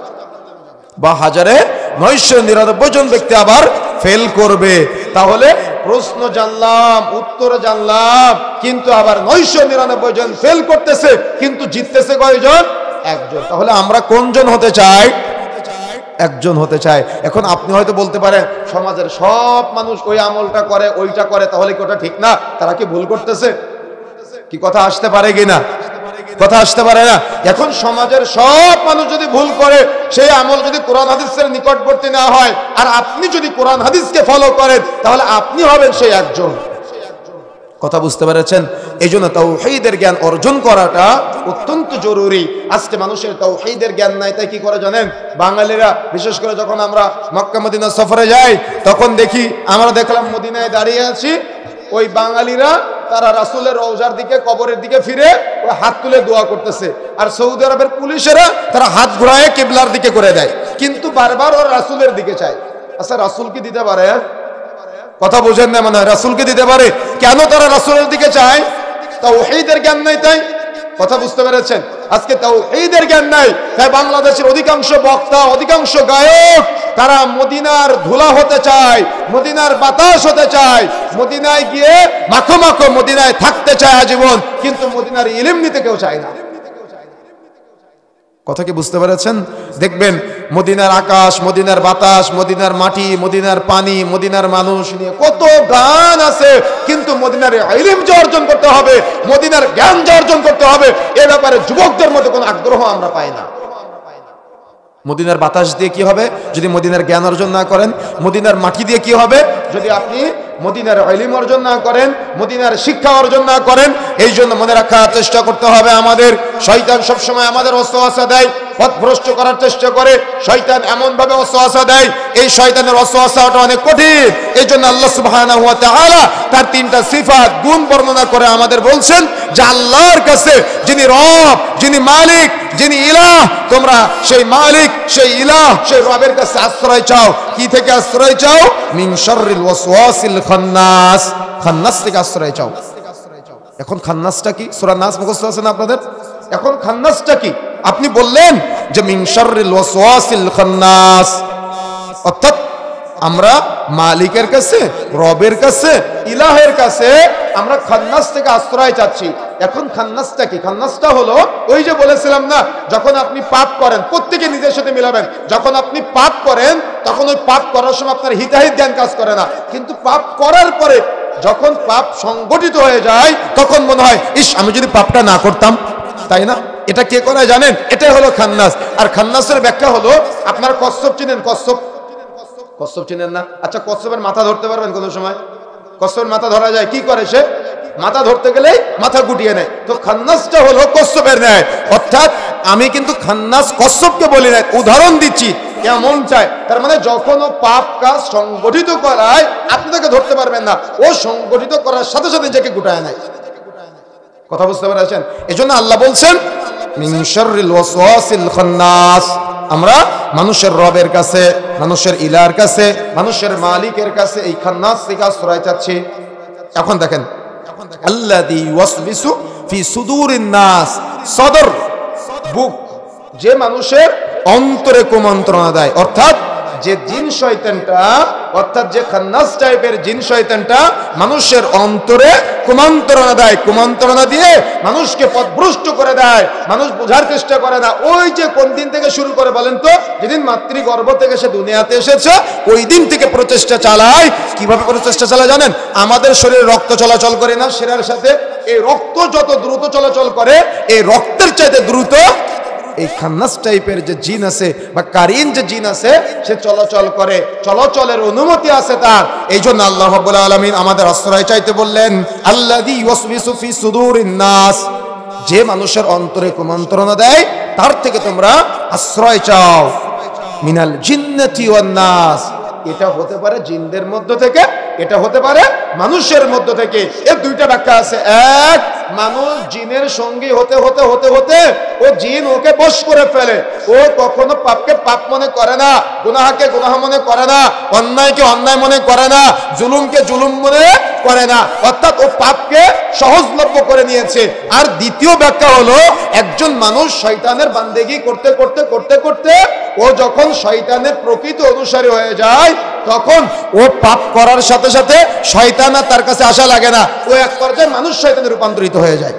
বা 1999 জন ব্যক্তি আবার ফেল করবে। তাহলে প্রশ্ন জানলাম, উত্তর জানলাম, কিন্তু আবার 999 জন ফেল করতেছে, কিন্তু জিততেছে কয়জন? একজন। তাহলে আমরা কোনজন হতে চাই? একজন হতে চায়। এখন আপনি হয়তো বলতে পারেন সমাজের সব মানুষ ওই আমলটা করে, ওইটা করে, তাহলে কি ওটা ঠিক না? তারা কি ভুল করতেছে? কি কথা আসতে পারে কিনা? কথা আসতে পারে না? এখন সমাজের সব মানুষ যদি ভুল করে, সেই আমল যদি কোরআন হাদিসের নিকটবর্তী না হয়, আর আপনি যদি কোরআন হাদিসকে ফলো করেন, তাহলে আপনি হবেন সেই একজন। কথা বুঝতে পেরেছেন? এই জন্য তাওহীদের জ্ঞান অর্জন করাটা অত্যন্ত জরুরি। আজকে মানুষের তাওহীদের জ্ঞান নাই, তাই কি করে জানেন? বাঙালিরা বিশেষ করে যখন আমরা মক্কা মদিনা সফরে যাই, তখন দেখি, আমরা দেখলাম মদিনায় দাঁড়িয়ে আছি, ওই বাঙালিরা তারা রাসূলের রওজার দিকে, কবরের দিকে ফিরে ওই হাত তুলে দোয়া করতেছে, আর সৌদি আরবের পুলিশেরা তারা হাত ঘুরায় কিবলার দিকে করে দেয়, কিন্তু বারবার ওরা রাসূলের দিকে চায়। আচ্ছা, রাসূল কি দিতে পারে? কথা বোঝেন না মনে হয়? রাসূলকে দিতে পারে। কেন তারা রাসূলের দিকে চায়? তাওহীদের জ্ঞান নাই তাই। কথা বুঝতে পেরেছেন? আজকে তাওহীদের জ্ঞান নাই, তাই বাংলাদেশের অধিকাংশ বক্তা, অধিকাংশ গায়ক তারা মদিনার ধুলা হতে চায়, মদিনার বাতাস হতে চায়, মদিনায় গিয়ে মাখো মাখো মদিনায় থাকতে চায় আজীবন, কিন্তু মদিনার ইলম নিতে কেউ চায় না। কথা কি বুঝতে পেরেছেন? দেখবেন মদিনার আকাশ, মদিনার বাতাস, মদিনার মাটি, মদিনার পানি, মদিনার মানুষ নিয়ে কত গান আছে, কিন্তু মদিনার ইলম যে অর্জন করতে হবে, মদিনার জ্ঞান যে অর্জন করতে হবে, এ ব্যাপারে যুবকদের মধ্যে কোনো আগ্রহ আমরা পাই না। মদিনার বাতাস দিয়ে কি হবে যদি মদিনার জ্ঞান অর্জন না করেন? মদিনার মাটি দিয়ে কি হবে যদি আপনি মদিনার ইলম অর্জন না করেন, মদিনার শিক্ষা অর্জন না করেন? এই জন্য মনে রাখার চেষ্টা করতে হবে আমাদের, শয়তান সবসময় আমাদের ওয়াসওয়াসা দেয়, পথভ্রষ্ট করার চেষ্টা করে। শয়তান এমন ভাবে ওয়াসওয়াসা দেয়, এই শয়তানের ওয়াসওয়াসাটা অনেক কঠিন। এই জন্য আল্লাহ সুবহানাহু ওয়া তাআলা তার 3টা সিফাত, গুণ বর্ণনা করে আমাদের বলছেন যে আল্লাহর কাছে যিনি রব, যিনি মালিক, যিনি ইলাহ, তোমরা সেই মালিক, সেই ইলাহ, সেই রবের কাছে আশ্রয় চাও। কি থেকে আশ্রয় চাও? মিন শাররিল ওয়াসওয়াসিল খান্নাস, খান্নাস থেকে আশ্রয় চাও। এখন খান্নাসটা কি? সূরা নাস মুখস্থ আছে না আপনাদের? এখন খান্নাসটা কি? আপনি বললেন যে মিন শাররিল ওয়াসওয়াসিল খান্নাস, অর্থাৎ আমরা মালিকের কাছে, রবের কাছে, ইলাহের কাছে আমরা খান্নাস থেকে আশ্রয় চাচ্ছি। এখন খান্নাসটা কি? খান্নাসটা হলো ওই যে বলেছিলাম না, যখন আপনি পাপ করেন, প্রত্যেকে নিজের সাথে মিলাবেন, যখন আপনি পাপ করেন তখন ওই পাপ করার সময় আপনার হিতাহিত জ্ঞান কাজ করে না, কিন্তু পাপ করার পরে যখন পাপ সংগঠিত হয়ে যায় তখন মনে হয় ইস, আমি যদি পাপটা না করতাম, তাই না? এটা কে করে জানেন? এটাই হলো খান্নাস। আর খান্নাসের ব্যাখ্যা হলো, আপনার কচ্ছপ চিনেন? কচ্ছপ, কচ্ছপ চিনেন না? আচ্ছা, কচ্ছপের মাথা ধরতে পারবেন কোনো সময়? কচ্ছপের মাথা ধরা যায়, কি করে সে? মাথা ধরতে গেলেই মাথা গুটিয়ে নেয়। তো খান্নাসটা হলো কচ্ছপের ন্যায়। অর্থাৎ আমি কিন্তু খান্নাস কচ্ছপকে বলি না, উদাহরণ দিচ্ছি কেমন চায়। তার মানে যখন ও পাপ কাজ সংগঠিত করায় আপনি তাকে ধরতে পারবেন না, ও সংগঠিত করার সাথে সাথে নিজেকে গুটায় নেয়। কথা বুঝতে পেরেছেন? এজন্য আল্লাহ বলছেন মিন শাররিল ওয়াসওয়াসিল খান্নাস। আমরা মানুষের রবের কাছে, মানুষের ইলার কাছে, মানুষের মালিকের কাছে এই খান্নাস থেকে আশ্রয় চাচ্ছি। এখন দেখেন, আল্লাযী ইউওয়াসবিসু ফি সুদুরিন নাস, সদর বুক, যে মানুষের অন্তরে কুমন্ত্রণা দেয়। অর্থাৎ যে জিন শয়তানটা, অর্থাৎ যে খান্নাস টাইপের জিন শয়তানটা মানুষের অন্তরে কুমন্ত্রণা দেয়, কুমন্ত্রণা দিয়ে মানুষকে পথভ্রষ্ট করে দেয়, মানুষ বোঝার চেষ্টা করে না। ওই যে কোন দিন থেকে শুরু করে বলেন তো? যেদিন মাতৃগর্ভ থেকে সে দুনিয়াতে এসেছে ওই দিন থেকে প্রচেষ্টা চালায়। কিভাবে প্রচেষ্টা চালায় জানেন? আমাদের শরীরে রক্ত চলাচল করে না শিরার সাথে? এই রক্ত যত দ্রুত চলাচল করে, এই রক্তের চাইতে দ্রুত এই খান্নাস টাইপের যে জিন আছে বা কারিন যে জিন আছে সে চলাচল করে, চলাচলের অনুমতি আছে তার। এই জন্য আল্লাহ রাব্বুল আলামিন আমাদের আশ্রয় চাইতে বললেন, আল্লাযী ইউওয়াসবিসু ফি সুদুরিন নাস, যে মানুষের অন্তরে কুমন্ত্রণা দেয় তার থেকে তোমরা আশ্রয় চাও। মিনাল জিন্নাতি ওয়ান নাস, এটা হতে পারে জিনদের মধ্য থেকে, এটা হতে পারে মানুষের মধ্য থেকে। এর দুইটা ব্যাখ্যা আছে। এক, মানুষ জিনের সঙ্গী হতে হতে হতে হতে ও জিন ওকে বশ করে ফেলে, ও কখনো পাপকে পাপ মনে করে না, গুনাহকে গুনাহ মনে করে না, অন্যায়কে অন্যায় মনে করে না, জুলুমকে জুলুম মনে করে না। অর্থাৎ ও পাপকে সহজলভ্য করে নিয়েছে। আর দ্বিতীয় ব্যাখ্যা হলো, একজন মানুষ শয়তানের বান্দেগি করতে করতে করতে করতে ও যখন শয়তানের প্রকৃত অনুসারী হয়ে যায় তখন ও পাপ করার সাথে সাথে শয়তান আর তার কাছে আসা লাগে না, ও এক পর্যায়ে মানুষ শয়তানে রূপান্তরিত হয়ে যায়।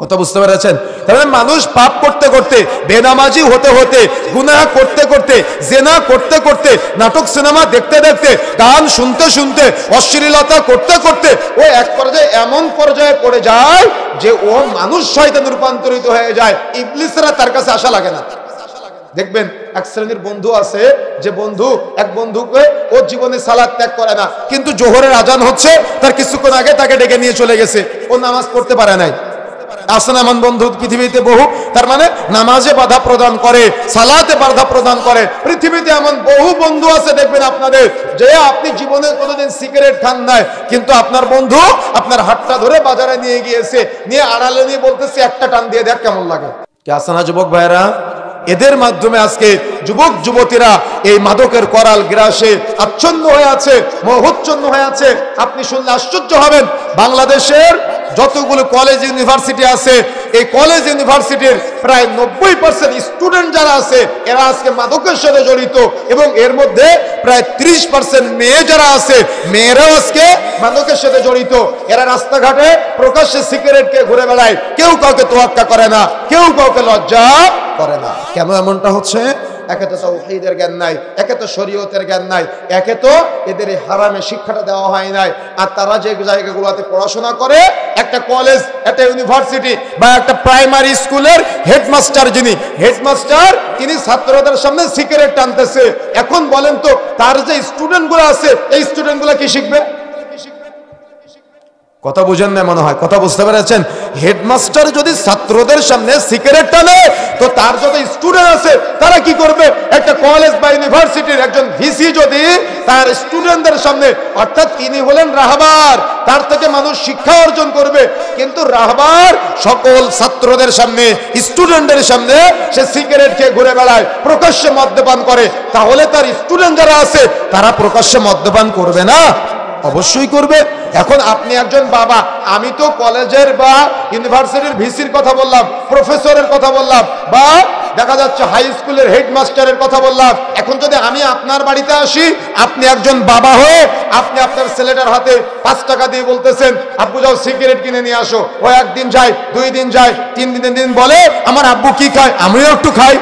কথা বুঝতে পেরেছেন? তাহলে মানুষ পাপ করতে করতে, বেনামাজি হতে হতে, গুনাহ করতে করতে, জেনা করতে করতে, নাটক সিনেমা দেখতে দেখতে, গান শুনতে শুনতে, অশ্লীলতা করতে করতে ও এক পর্যায়ে এমন পর্যায়ে পড়ে যায় যে ও মানুষ শয়তানে রূপান্তরিত হয়ে যায়, ইবলিসরা তার কাছে আসা লাগে না। দেখবেন এক শ্রেণীর বন্ধু আছে যে বন্ধু, এক বন্ধুকে ও জীবনে সালাত ত্যাগ করে না, কিন্তু জোহরের আজান হচ্ছে তার কিছুক্ষণ আগে তাকে ডেকে নিয়ে চলে গেছে, ও নামাজ পড়তে পারে নাই। আসেন এমন বন্ধু পৃথিবীতে বহু। তার মানে নামাজে বাধা প্রদান করে, সালাতে বাধা প্রদান করে। পৃথিবীতে এমন বহু বন্ধু আছে দেখবেন আপনাদের, যে আপনি জীবনে কোনোদিন সিগারেট খান নাই, কিন্তু আপনার বন্ধু আপনার হাতটা ধরে বাজারে নিয়ে গিয়েছে, নিয়ে আড়ালে নিয়ে বলতেছে একটা টান দিয়ে দেখ কেমন লাগে। কি আছে না যুবক ভাইরা? এদের মাধ্যমে আজকে যুবক যুবতীরা এই মাদকের করাল গ্রাসে আচ্ছন্ন হয়ে আছে, মোহচ্ছন্ন হয়ে আছে। আপনি শুনলে আশ্চর্য হবেন, বাংলাদেশের যতগুলো কলেজ ইউনিভার্সিটি আছে, এই কলেজ ইউনিভার্সিটির প্রায় 90% স্টুডেন্ট যারা আছে এরা আজকে মাদকের সাথে জড়িত, এবং এর মধ্যে প্রায় 30% মেয়ে যারা আছে, মেয়েরাও আজকে মাদকের সাথে জড়িত। এরা রাস্তাঘাটে প্রকাশ্যে সিগারেটকে ঘুরে বেড়ায়, কেউ কাউকে তোয়াক্কা করে না, কেউ কাউকে লজ্জা করে না। কেন এমনটা হচ্ছে? একে তো তাওহীদের জ্ঞান নাই, একে তো শরীয়তের জ্ঞান নাই, একে তো এদের এই হারামে শিক্ষাটা দেওয়া হয় নাই। আর তারা যে জায়গাগুলোতে পড়াশোনা করে, একটা কলেজ, একটা ইউনিভার্সিটি বা একটা প্রাইমারি স্কুলের হেডমাস্টার, যিনি হেডমাস্টার, তিনি ছাত্রদের সামনে সিগারেট টানতেছে। এখন বলেন তো তার যে স্টুডেন্টগুলো আছে, এই স্টুডেন্টগুলো কি শিখবে? কথা বুঝেন না মনে হয়। কথা বুঝতে পেরেছেন? হেডমাস্টার যদি ছাত্রদের সামনে সিগারেট টানে, তো তার যত স্টুডেন্ট আছে তারা কি করবে? একটা কলেজ বা ইউনিভার্সিটির একজন ভিসি যদি তার স্টুডেন্টদের সামনে, অর্থাৎ তিনি হলেন রাহবার, তার থেকে মানুষ শিক্ষা অর্জন করবে, কিন্তু রাহবার সকল ছাত্রদের সামনে, স্টুডেন্টদের সামনে সে সিগারেট খেয়ে ঘুরে বেড়ায়, প্রকাশ্যে মদ্যপান করে, তাহলে তার স্টুডেন্ট যারা আছে তারা প্রকাশ্যে মদ্যপান করবে না? অবশ্যই করবে। এখন আপনি একজন বাবা, আমি তো কলেজের বা ইউনিভার্সিটির ভিসির কথা বললাম, প্রফেসরের কথা বললাম, বা দেখা যাচ্ছে হাই স্কুলের হেডমাস্টারের কথা বললাম। এখন যদি আমি আপনার বাড়িতে আসি, আপনি একজন বাবা হয়ে আপনি আপনার ছেলেটার হাতে 5 টাকা দিয়ে বলতেছেন, আব্বু যাও সিগারেট কিনে নিয়ে আসো। ও একদিন যায়, 2 দিন যায়, 3 দিন বলে আমার আব্বু কি খায়, আমিও একটু খাই।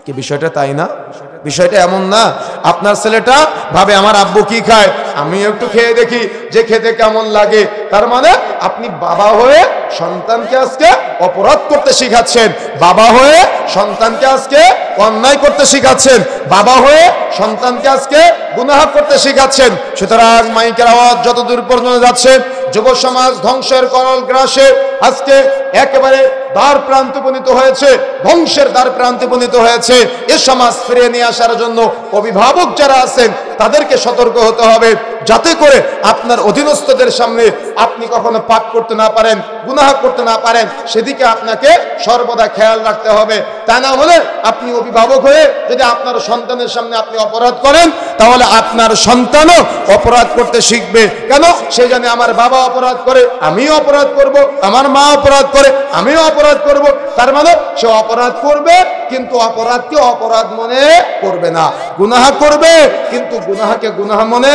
কি বিষয়টা তাই না? বিষয়টা এমন না। আপনার ছেলেটা ভাবে আমার আব্বু কি খায়, আমি একটু খেয়ে দেখি যে খেতে কেমন লাগে। তার মানে আপনি বাবা হয়ে সন্তানকে আজকে অপরাধ করতে শিখাচ্ছেন, বাবা হয়ে সন্তানকে আজকে অন্যায় করতে শিখাচ্ছেন, বাবা হয়ে সন্তানকে আজকে গুনাহ করতে শিখাচ্ছেন। সুতরাং মাইকের আওয়াজ যতদূর পর্যন্ত যাচ্ছে, যুব সমাজ ধ্বংসের করল গ্রাসে আজকে একেবারে দ্বার প্রান্তে উপনীত হয়েছে, ধ্বংসের দ্বার প্রান্তে উপনীত হয়েছে। এ সমাজ ফিরিয়ে নিয়ে আসার জন্য অভিভাবক যারা আছেন তাদেরকে সতর্ক হতে হবে, যাতে করে আপনার অধীনস্থদের সামনে আপনি কখনো পাপ করতে না পারেন, গুনাহ করতে না পারেন, সেদিকে আপনাকে সর্বদা খেয়াল রাখতে হবে। তা না হলে আপনি অভিভাবক হয়ে যদি আপনার সন্তানের সামনে আপনি অপরাধ করেন, তাহলে আপনার সন্তানও অপরাধ করতে শিখবে। কেন? সে জানে আমার বাবা অপরাধ করে আমিও অপরাধ করব, আমার মা অপরাধ করে আমিও অপরাধ করব। তার মানে সে অপরাধ করবে, কিন্তু অপরাধকে অপরাধ মনে করবে না, গুনাহ করবে কিন্তু গুনাহকে গুনাহ মনে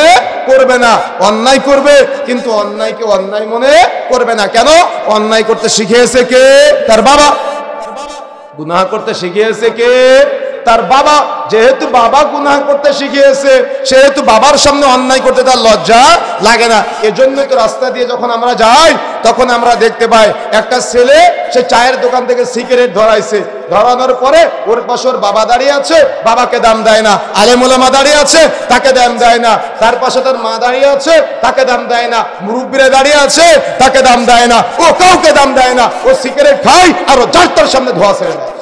করবে না, অন্যায় করবে কিন্তু অন্যায়কে অন্যায় মনে করবে না। কেন? অন্যায় করতে শিখিয়েছে কে? তার বাবা। গুনাহ করতে শিখিয়েছে কে? তার বাবা। যেহেতু বাবা গুনাহ করতে শিখিয়েছে, সেহেতু বাবার সামনে অন্যায় করতে তার লজ্জা লাগে না। এজন্যই তো রাস্তা দিয়ে যখন আমরা যাই তখন আমরা দেখতে পাই একটা ছেলে সে চায়ের দোকান থেকে সিগারেট ধরাইছে, ধরানোর পরে ওর পাশে ওর বাবা দাঁড়িয়ে আছে, বাবাকে দাম দেয় না। আলেম ওলামা দাঁড়িয়ে আছে, তাকে দাম দেয় না। তার পাশে তার মা দাঁড়িয়ে আছে, তাকে দাম দেয় না। মুরব্বিরা দাঁড়িয়ে আছে, তাকে দাম দেয় না। ও কাউকে দাম দেয় না, ও সিগারেট খায় আর ও যার তার সামনে ধোয়া ছেড়ে দেয়।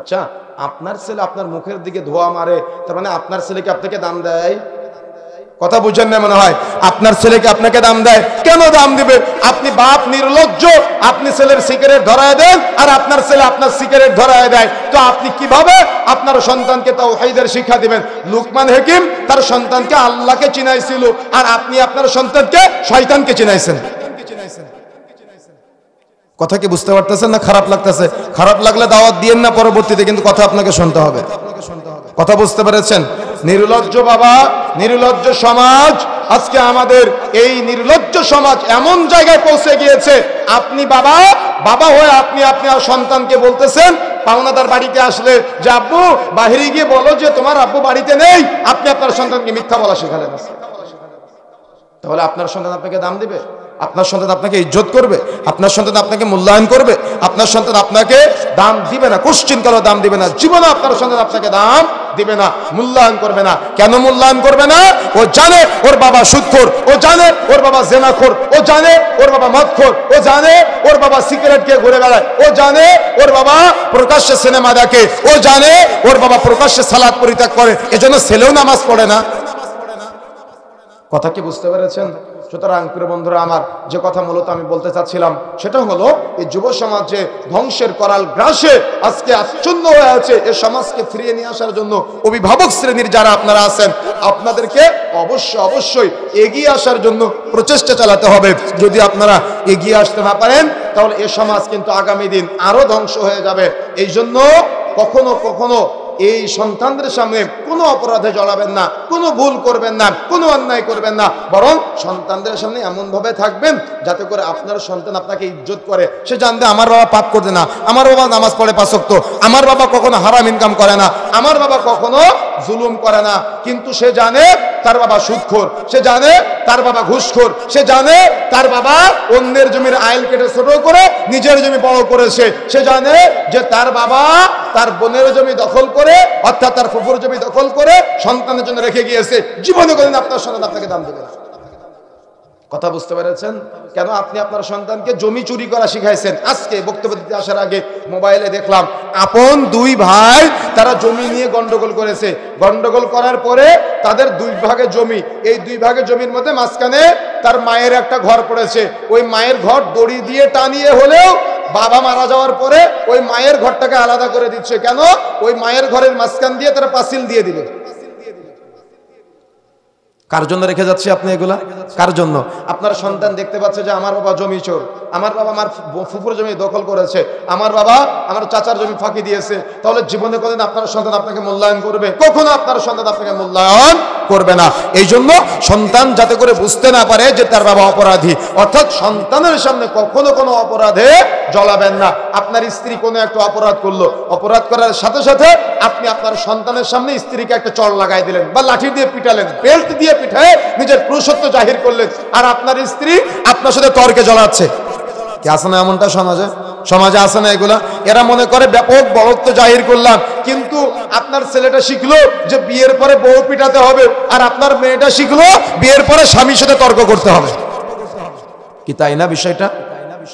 আচ্ছা, আপনার ছেলে আপনার মুখের দিকে ধোয়া মারে, তার মানে আপনার ছেলেকে আপনাকে দাম দেয়? কথা বুঝেন না মনে হয়? আপনার ছেলেকে আপনাকে দাম দেয়। কেন দাম দিবে? আপনি বাপ নির্লজ্জ, আপনি ছেলের সিগারেট ধরায় দেন আর আপনার ছেলে আপনার সিগারেট ধরায় দেয়। তো আপনি কিভাবে আপনার সন্তানকে তাওহীদের শিক্ষা দিবেন? লুকমান হাকিম তার সন্তানকে আল্লাহকে চিনাইছিল, আর আপনি আপনার সন্তানকে শয়তানকে চিনাইছেন। কথা কি বুঝতে পারতেছেন না? খারাপ লাগতেছে? খারাপ লাগলে দাওয়াত দিয়েন না পরবর্তীতে, কিন্তু কথা আপনাকে শুনতে হবে। কথা বুঝতে পেরেছেন? নির্লজ্জ বাবা, নির্লজ্জ সমাজ। আজকে আমাদের এই নির্লজ্জ সমাজ এমন জায়গায় পৌঁছে গিয়েছে, আপনি বাবা, বাবা হয়ে আপনি আপনার সন্তানকে বলতেছেন পাওনাদার বাড়িতে আসলে যে আব্বু বাহিরে গিয়ে বলো যে তোমার আব্বু বাড়িতে নেই, আপনি আপনার সন্তানকে মিথ্যা বলা শেখালেন। তাহলে আপনার সন্তান আপনাকে দাম দিবে? আপনার সন্তান আপনাকে ইজ্জত করবে? আপনার সন্তান আপনাকে মূল্যায়ন করবে? আপনার সন্তান আপনাকে দাম দিবে না, কোশ্চিন কালো দাম দিবে না। জীবনে আপনার সন্তান আপনাকে দাম দিবে না, মূল্যায়ন করবে না। কেন মূল্যায়ন করবে না? ও জানে ওর বাবা সুদখোর, ও জানে ওর বাবা জেনাখোর, ও জানে ওর বাবা মদখোর, ও জানে ওর বাবা সিগারেট খেয়ে ঘুরে বেড়ায়, ও জানে ওর বাবা প্রকাশ্যে সিনেমা দেখে, ও জানে ওর বাবা প্রকাশ্যে সালাত পরিত্যাগ করে। এজন্য ছেলেও নামাজ পড়ে না। কথা কি বুঝতে পেরেছেন? সুতরাং প্রিয় বন্ধুরা আমার, যে কথা মূলত আমি বলতে চাচ্ছিলাম সেটা হলো, এই যুব সমাজে ধ্বংসের করাল গ্রাসে আজকে আচ্ছন্ন হয়ে আছে। এই সমাজকে ফিরিয়ে নিয়ে আসার জন্য অভিভাবক শ্রেণীর যারা আপনারা আছেন, আপনাদেরকে অবশ্যই এগিয়ে আসার জন্য প্রচেষ্টা চালাতে হবে। যদি আপনারা এগিয়ে আসতে না পারেন, তাহলে এই সমাজ কিন্তু আগামী দিন আরো ধ্বংস হয়ে যাবে। এই জন্য কখনো এই সন্তানদের সামনে কোনো অপরাধে জড়াবেন না, কোনো ভুল করবেন না, কোনো অন্যায় করবেন না। বরং সন্তানদের সামনে এমন ভাবে থাকবেন যাতে করে আপনার সন্তান আপনাকে ইজ্জত করে। সে জানবে আমার বাবা পাপ করবে না, আমার বাবা নামাজ পড়ে 5 ওয়াক্ত, আমার বাবা কখনো হারাম ইনকাম করে না, আমার বাবা কখনো জুলুম করে না। কিন্তু সে জানে তার বাবা সুদখোর, সে জানে তার বাবা ঘুষখোর, সে জানে তার বাবা অন্যের জমির আইল কেটে ছোট করে নিজের জমি বড় করেছে, সে জানে যে তার বাবা তার বোনের জমি দখল করে, অর্থাৎ তার ফুফুর জমি দখল করে সন্তানের জন্য রেখে গিয়েছে। জীবনে কোনদিন আপনার সন্তান আপনাকে দাম দেবে না। কথা বুঝতে পেরেছেন? কেন আপনি আপনার সন্তানকে জমি চুরি করা শিখাইছেন? আজকে বক্তব্য দিতে আসার আগে মোবাইলে দেখলাম আপন 2 ভাই তারা জমি নিয়ে গন্ডগোল করেছে। গন্ডগোল করার পরে তাদের 2 ভাগে জমি, এই 2 ভাগে জমির মধ্যে মাঝখানে তার মায়ের একটা ঘর পড়েছে। ওই মায়ের ঘর দড়ি দিয়ে টানিয়ে হলেও বাবা মারা যাওয়ার পরে ওই মায়ের ঘরটাকে আলাদা করে দিচ্ছে। কেন? ওই মায়ের ঘরের মাঝখান দিয়ে তারা পাঁচিল দিয়ে দিবে। কার জন্য রেখে যাচ্ছি আপনি এগুলা? কার জন্য? আপনার সন্তান দেখতে পাচ্ছে যে আমার বাবা জমি চোর, আমার বাবা আমার ফুফুর জমি দখল করেছে, আমার বাবা আমার চাচার জমি ফাঁকি দিয়েছে, তাহলে জীবনে কোনদিন আপনার সন্তান আপনাকে মূল্যায়ন করবে? কখনো আপনার সন্তান আপনাকে মূল্যায়ন করবে না। এই জন্য সন্তান যাতে করে বুঝতে না পারে যে তার বাবা অপরাধী, অর্থাৎ সন্তানের সামনে কখনো কোনো অপরাধে জ্বলাবেন না। আপনার স্ত্রী কোনো একটা অপরাধ করলো, অপরাধ করার সাথে সাথে আপনি আপনার সন্তানের সামনে স্ত্রীকে একটা চড় লাগাই দিলেন বা লাঠি দিয়ে পিটালেন, বেল্ট দিয়ে পিঠায় নিজের পুরুষত্ব জাহির করলেন, আর আপনার স্ত্রী আপনার সাথে তর্কে জ্বলাচ্ছে। কি আছে না এমনটা সমাজে? সমাজে আছে না এগুলা? এরা মনে করে ব্যাপক বড়ত্ব জাহির করলাম, কিন্তু আপনার ছেলেটা শিখলো যে বিয়ের পরে বউ পিটাতে হবে, আর আপনার মেয়েটা শিখলো বিয়ের পরে স্বামীর সাথে তর্ক করতে হবে। কি তাই না বিষয়টা?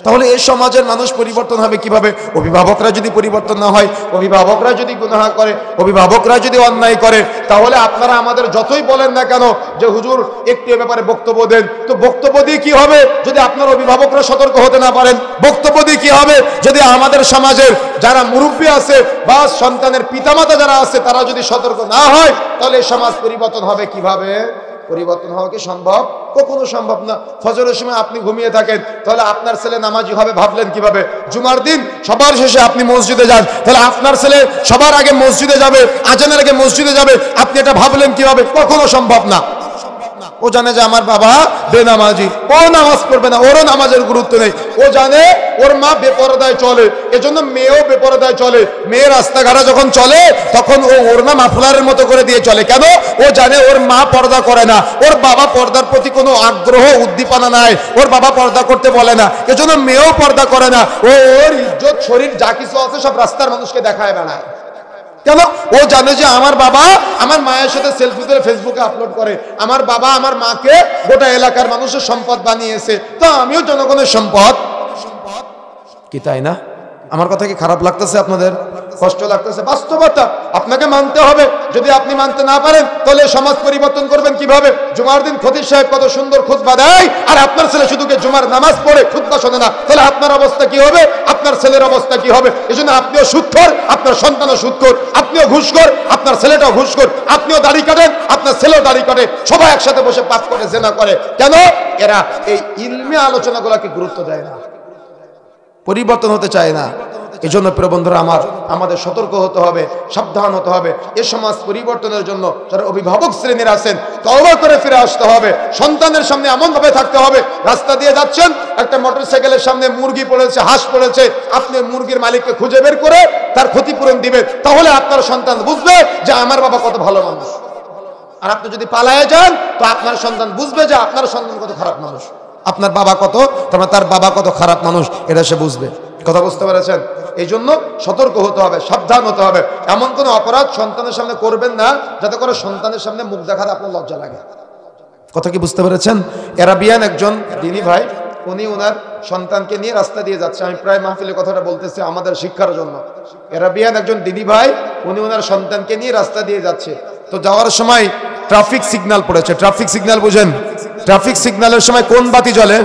তাহলে এই সমাজের মানুষ পরিবর্তন হবে কিভাবে? অভিভাবকরা যদি পরিবর্তন না হয়, অভিভাবকরা যদি গুনাহ করে, অভিভাবকরা যদি অন্যায় করে, তাহলে আপনারা আমাদের যতই বলেন না কেন যে হুজুর একটু এ ব্যাপারে বক্তব্য দেন, তো বক্তব্য দিয়ে কি হবে যদি আপনার অভিভাবকরা সতর্ক হতে না পারেন? বক্তব্য দিয়ে কি হবে যদি আমাদের সমাজের যারা মুরব্বী আছে বা সন্তানের পিতামাতা যারা আছে তারা যদি সতর্ক না হয়? তাহলে এই সমাজ পরিবর্তন হবে কিভাবে? পরিবর্তন হওয়া কি সম্ভব? কখনো সম্ভব না। ফজরের সময় আপনি ঘুমিয়ে থাকেন, তাহলে আপনার ছেলে নামাজি হবে ভাবলেন কিভাবে? জুমার দিন সবার শেষে আপনি মসজিদে যান, তাহলে আপনার ছেলে সবার আগে মসজিদে যাবে, আজানের আগে মসজিদে যাবে, আপনি এটা ভাবলেন কিভাবে? কখনো সম্ভব না। ও জানে যে আমার বাবা বেনামাজি, ও নামাজ পড়বে না, ওরও নামাজের গুরুত্ব নেই। ও জানে ওর মা বেপরদায় চলে, এজন্য মেয়েও বেপরদায় চলে। মেয়ে রাস্তাঘাটে যখন চলে তখন ও ওর না মাফলারের মতো করে দিয়ে চলে। কেন? ও জানে ওর মা পর্দা করে না, ওর বাবা পর্দার প্রতি কোনো আগ্রহ উদ্দীপনা নাই, ওর বাবা পর্দা করতে বলে না, এজন্য মেয়েও পর্দা করে না। ও ওর ইজ্জত শরীর যা কিছু আছে সব রাস্তার মানুষকে দেখায় বেড়ায়। কেন? ও জানে যে আমার বাবা আমার মায়ের সাথে সেলফি তুলে ফেসবুকে আপলোড করে, আমার বাবা আমার মাকে গোটা এলাকার মানুষের সম্পদ বানিয়েছে, তো আমিও জনগণের সম্পদ। কি তাই না? আমার কথা কি খারাপ লাগতেছে আপনাদের? কষ্ট লাগতেছে? বাস্তবতা আপনাকে মানতে হবে। যদি আপনি মানতে না পারেন তাহলে সমাজ পরিবর্তন করবেন কিভাবে? জুমার দিন খতিব সাহেব কত সুন্দর খুতবা দেয়, আর আপনার ছেলে শুধুকে জুমার নামাজ পড়ে খুতবা শোনে না, তাহলে আপনার অবস্থা কি হবে? আপনার ছেলের অবস্থা কি হবে? এজন্য আপনিও সুদখোর, আপনার সন্তানও সুদখোর, আপনিও ঘুষখোর, আপনার ছেলেটাও ঘুষখোর, আপনিও দাড়ি কাটেন, আপনার ছেলেও দাড়ি কাটে, সবাই একসাথে বসে পাপ করে জেনা করে। কেন? এরা এই ইলমি আলোচনাগুলোকে গুরুত্ব দেয় না, পরিবর্তন হতে চায় না। এই জন্য প্রিয় বন্ধুরা আমার, আমাদের সতর্ক হতে হবে, সাবধান হতে হবে। এ সমাজ পরিবর্তনের জন্য যারা অভিভাবক শ্রেণীর আছেন তওবা করে ফিরে আসতে হবে। সন্তানের সামনে এমনভাবে থাকতে হবে, রাস্তা দিয়ে যাচ্ছেন, একটা মোটরসাইকেলের সামনে মুরগি পড়েছে, হাঁস পড়েছে, আপনি মুরগির মালিককে খুঁজে বের করে তার ক্ষতিপূরণ দিবেন, তাহলে আপনার সন্তান বুঝবে যে আমার বাবা কত ভালো মানুষ। আর আপনি যদি পালায়ে যান তো আপনার সন্তান বুঝবে যে আপনার সন্তান কত খারাপ মানুষ, আপনার বাবা কত, তার বাবা কত খারাপ মানুষ, এটা সে বুঝবে। কথা বুঝতে পেরেছেন? এই জন্য সতর্ক হতে হবে, সাবধান হতে হবে। এমন কোন অপরাধ সন্তানের সামনে করবেন না যাতে করে সন্তানের সামনে মুখ দেখাতে আপনার লজ্জা লাগে। কথা কি বুঝতে পেরেছেন? এরাবিয়ান একজন দিনী ভাই, উনি ওনার সন্তানকে নিয়ে রাস্তা দিয়ে যাচ্ছে। আমি প্রায় মাহফিলে কথাটা বলতেছি আমাদের শিক্ষার জন্য। এরাবিয়ান একজন দিনী ভাই, উনি ওনার সন্তানকে নিয়ে রাস্তা দিয়ে যাচ্ছে। তো যাওয়ার সময় ট্রাফিক সিগন্যাল পড়েছে। ট্রাফিক সিগন্যাল বুঝেন? ট্রাফিক সিগন্যালের সময় কোন বাতি জ্বলে?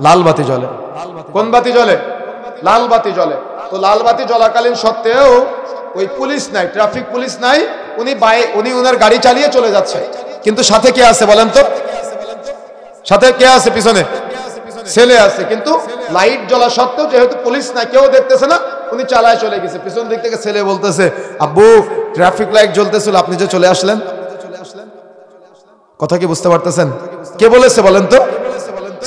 লাল বাতি জ্বলে। কোন বাতি জ্বলে? লাল বাতি জ্বলে। তো লাল বাতি জ্বলাকালীন সত্ত্বেও ওই পুলিশ নাই, ট্রাফিক পুলিশ নাই, উনি ওনার গাড়ি চালিয়ে চলে যাচ্ছে। কিন্তু সাথে কে আছে বলেন তো? সাথে কে আছে? পিছনে ছেলে আছে। কিন্তু লাইট জ্বলা সত্ত্বেও যেহেতু পুলিশ নাই, কেউ দেখতেছে না, উনি চালায় চলে গেছে। পিছন দিক থেকে ছেলে বলতেছে, আব্বু ট্রাফিক লাইট জ্বলতেছিল, আপনি যে চলে আসলেন। কথা কি বুঝতে পারতেছেন? কে বলেছে বলেন তো?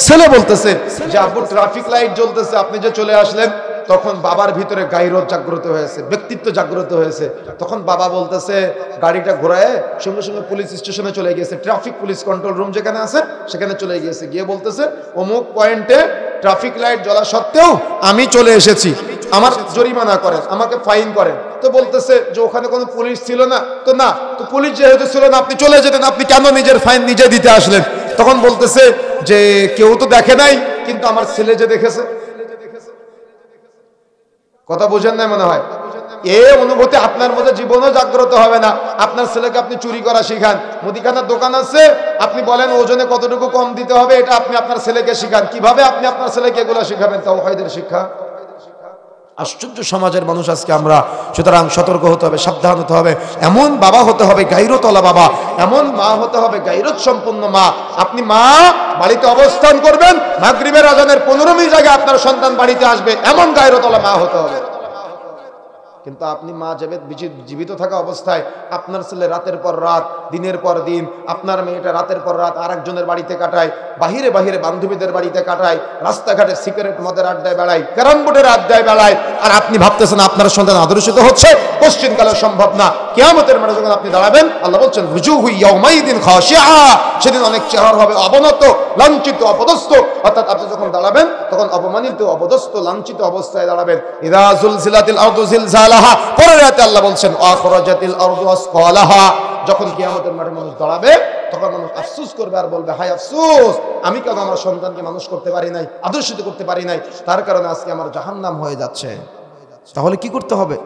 ছেলে বলতেছে যে আব্বু ট্রাফিক লাইট জ্বলতেছে, আপনি যে চলে আসলেন। তখন বাবার ভিতরে গায়রত জাগ্রত হয়েছে, ব্যক্তিত্ব জাগ্রত হয়েছে। তখন বাবা বলতেছে, গাড়িটা ঘোরায় সঙ্গে সঙ্গে পুলিশ স্টেশনে চলে গিয়েছে, ট্রাফিক পুলিশ কন্ট্রোল রুম যেখানে আছে সেখানে চলে গিয়েছে। গিয়ে বলতেছে অমুক পয়েন্টে ট্রাফিক লাইট জ্বলা সত্ত্বেও আমি চলে এসেছি, আমার জরিমানা করেন, আমাকে ফাইন করেন। তো বলতেছে যে ওখানে কোনো পুলিশ ছিল না। তো না, তো পুলিশ যেহেতু ছিল না আপনি চলে যেতেন, আপনি কেন নিজের ফাইন নিজে দিতে আসলেন? তখন বলতেছে যে কেউ তো দেখে নাই, কিন্তু আমার ছেলে যে দেখেছে। কথা বুঝেন না মনে হয়? এই অনুভূতি আপনার মধ্যে জীবনও জাগ্রত হবে না। আপনার ছেলেকে আপনি চুরি করা শিখান, মুদিখানার দোকান আছে, আপনি বলেন ওজনে কতটুকু কম দিতে হবে, এটা আপনি আপনার ছেলেকে শিখান। কিভাবে আপনি আপনার ছেলেকে এগুলো শিখাবেন? তাওহীদের শিক্ষা। আশ্চর্য সমাজের মানুষ আজকে আমরা। সুতরাং সতর্ক হতে হবে, সাবধান হতে হবে। এমন বাবা হতে হবে গাইরতওয়ালা বাবা, এমন মা হতে হবে গাইরত সম্পন্ন মা। আপনি মা বাড়িতে অবস্থান করবেন, মাগরিবের আজানের 15 মিনিট আগে আপনার সন্তান বাড়িতে আসবে, এমন গাইরতওয়ালা মা হতে হবে। কিন্তু আপনি মা জীবিত থাকা অবস্থায় আপনার ছেলে রাতের পর রাত, দিনের পর দিন, আপনার মেয়েটা রাতের পর রাত আরেকজনের বাড়িতে কাটায়, বাহিরে বাহিরে বান্ধবীদের বাড়িতে কাটায়, রাস্তাঘাটে সিগারেট মদের আড্ডায় বেড়ায়, ক্যারাম বোর্ডের আড্ডায় বেড়ায়, আর আপনি ভাবতেছেন আপনার সন্তান আদর্শিত হচ্ছে, কোশ্চিনকালে সম্ভব না। কিয়ামতের মাঠে যখন আপনি দাঁড়াবেন, আল্লাহ বলছেন ওয়াজুহু ইয়াউমাইদিন খাশিআ, সেদিন অনেক চেহারা হবে অবনত, লাঞ্ছিত, অপদস্থ। অর্থাৎ আপনি যখন দাঁড়াবেন তখন অপমানিত, অপদস্থ, লাঞ্ছিত অবস্থায় দাঁড়াবেন। ইযা যুলজিলাতিল আরদু জিলজালাহা, পরের আয়াতে আল্লাহ বলছেন আখরাজাতিল আরদু আসকালাহা, যখন কিয়ামতের মাঠে মানুষ দাঁড়াবে তখন মানুষ আফসোস করবে আর বলবে হায় আফসোস, আমি কেন আমার সন্তানকে মানুষ করতে পারি নাই, আদর্শিত করতে পারি নাই, তার কারণে আজকে আমার জাহান্নাম হয়ে যাচ্ছে। তাহলে কি করতে হবে?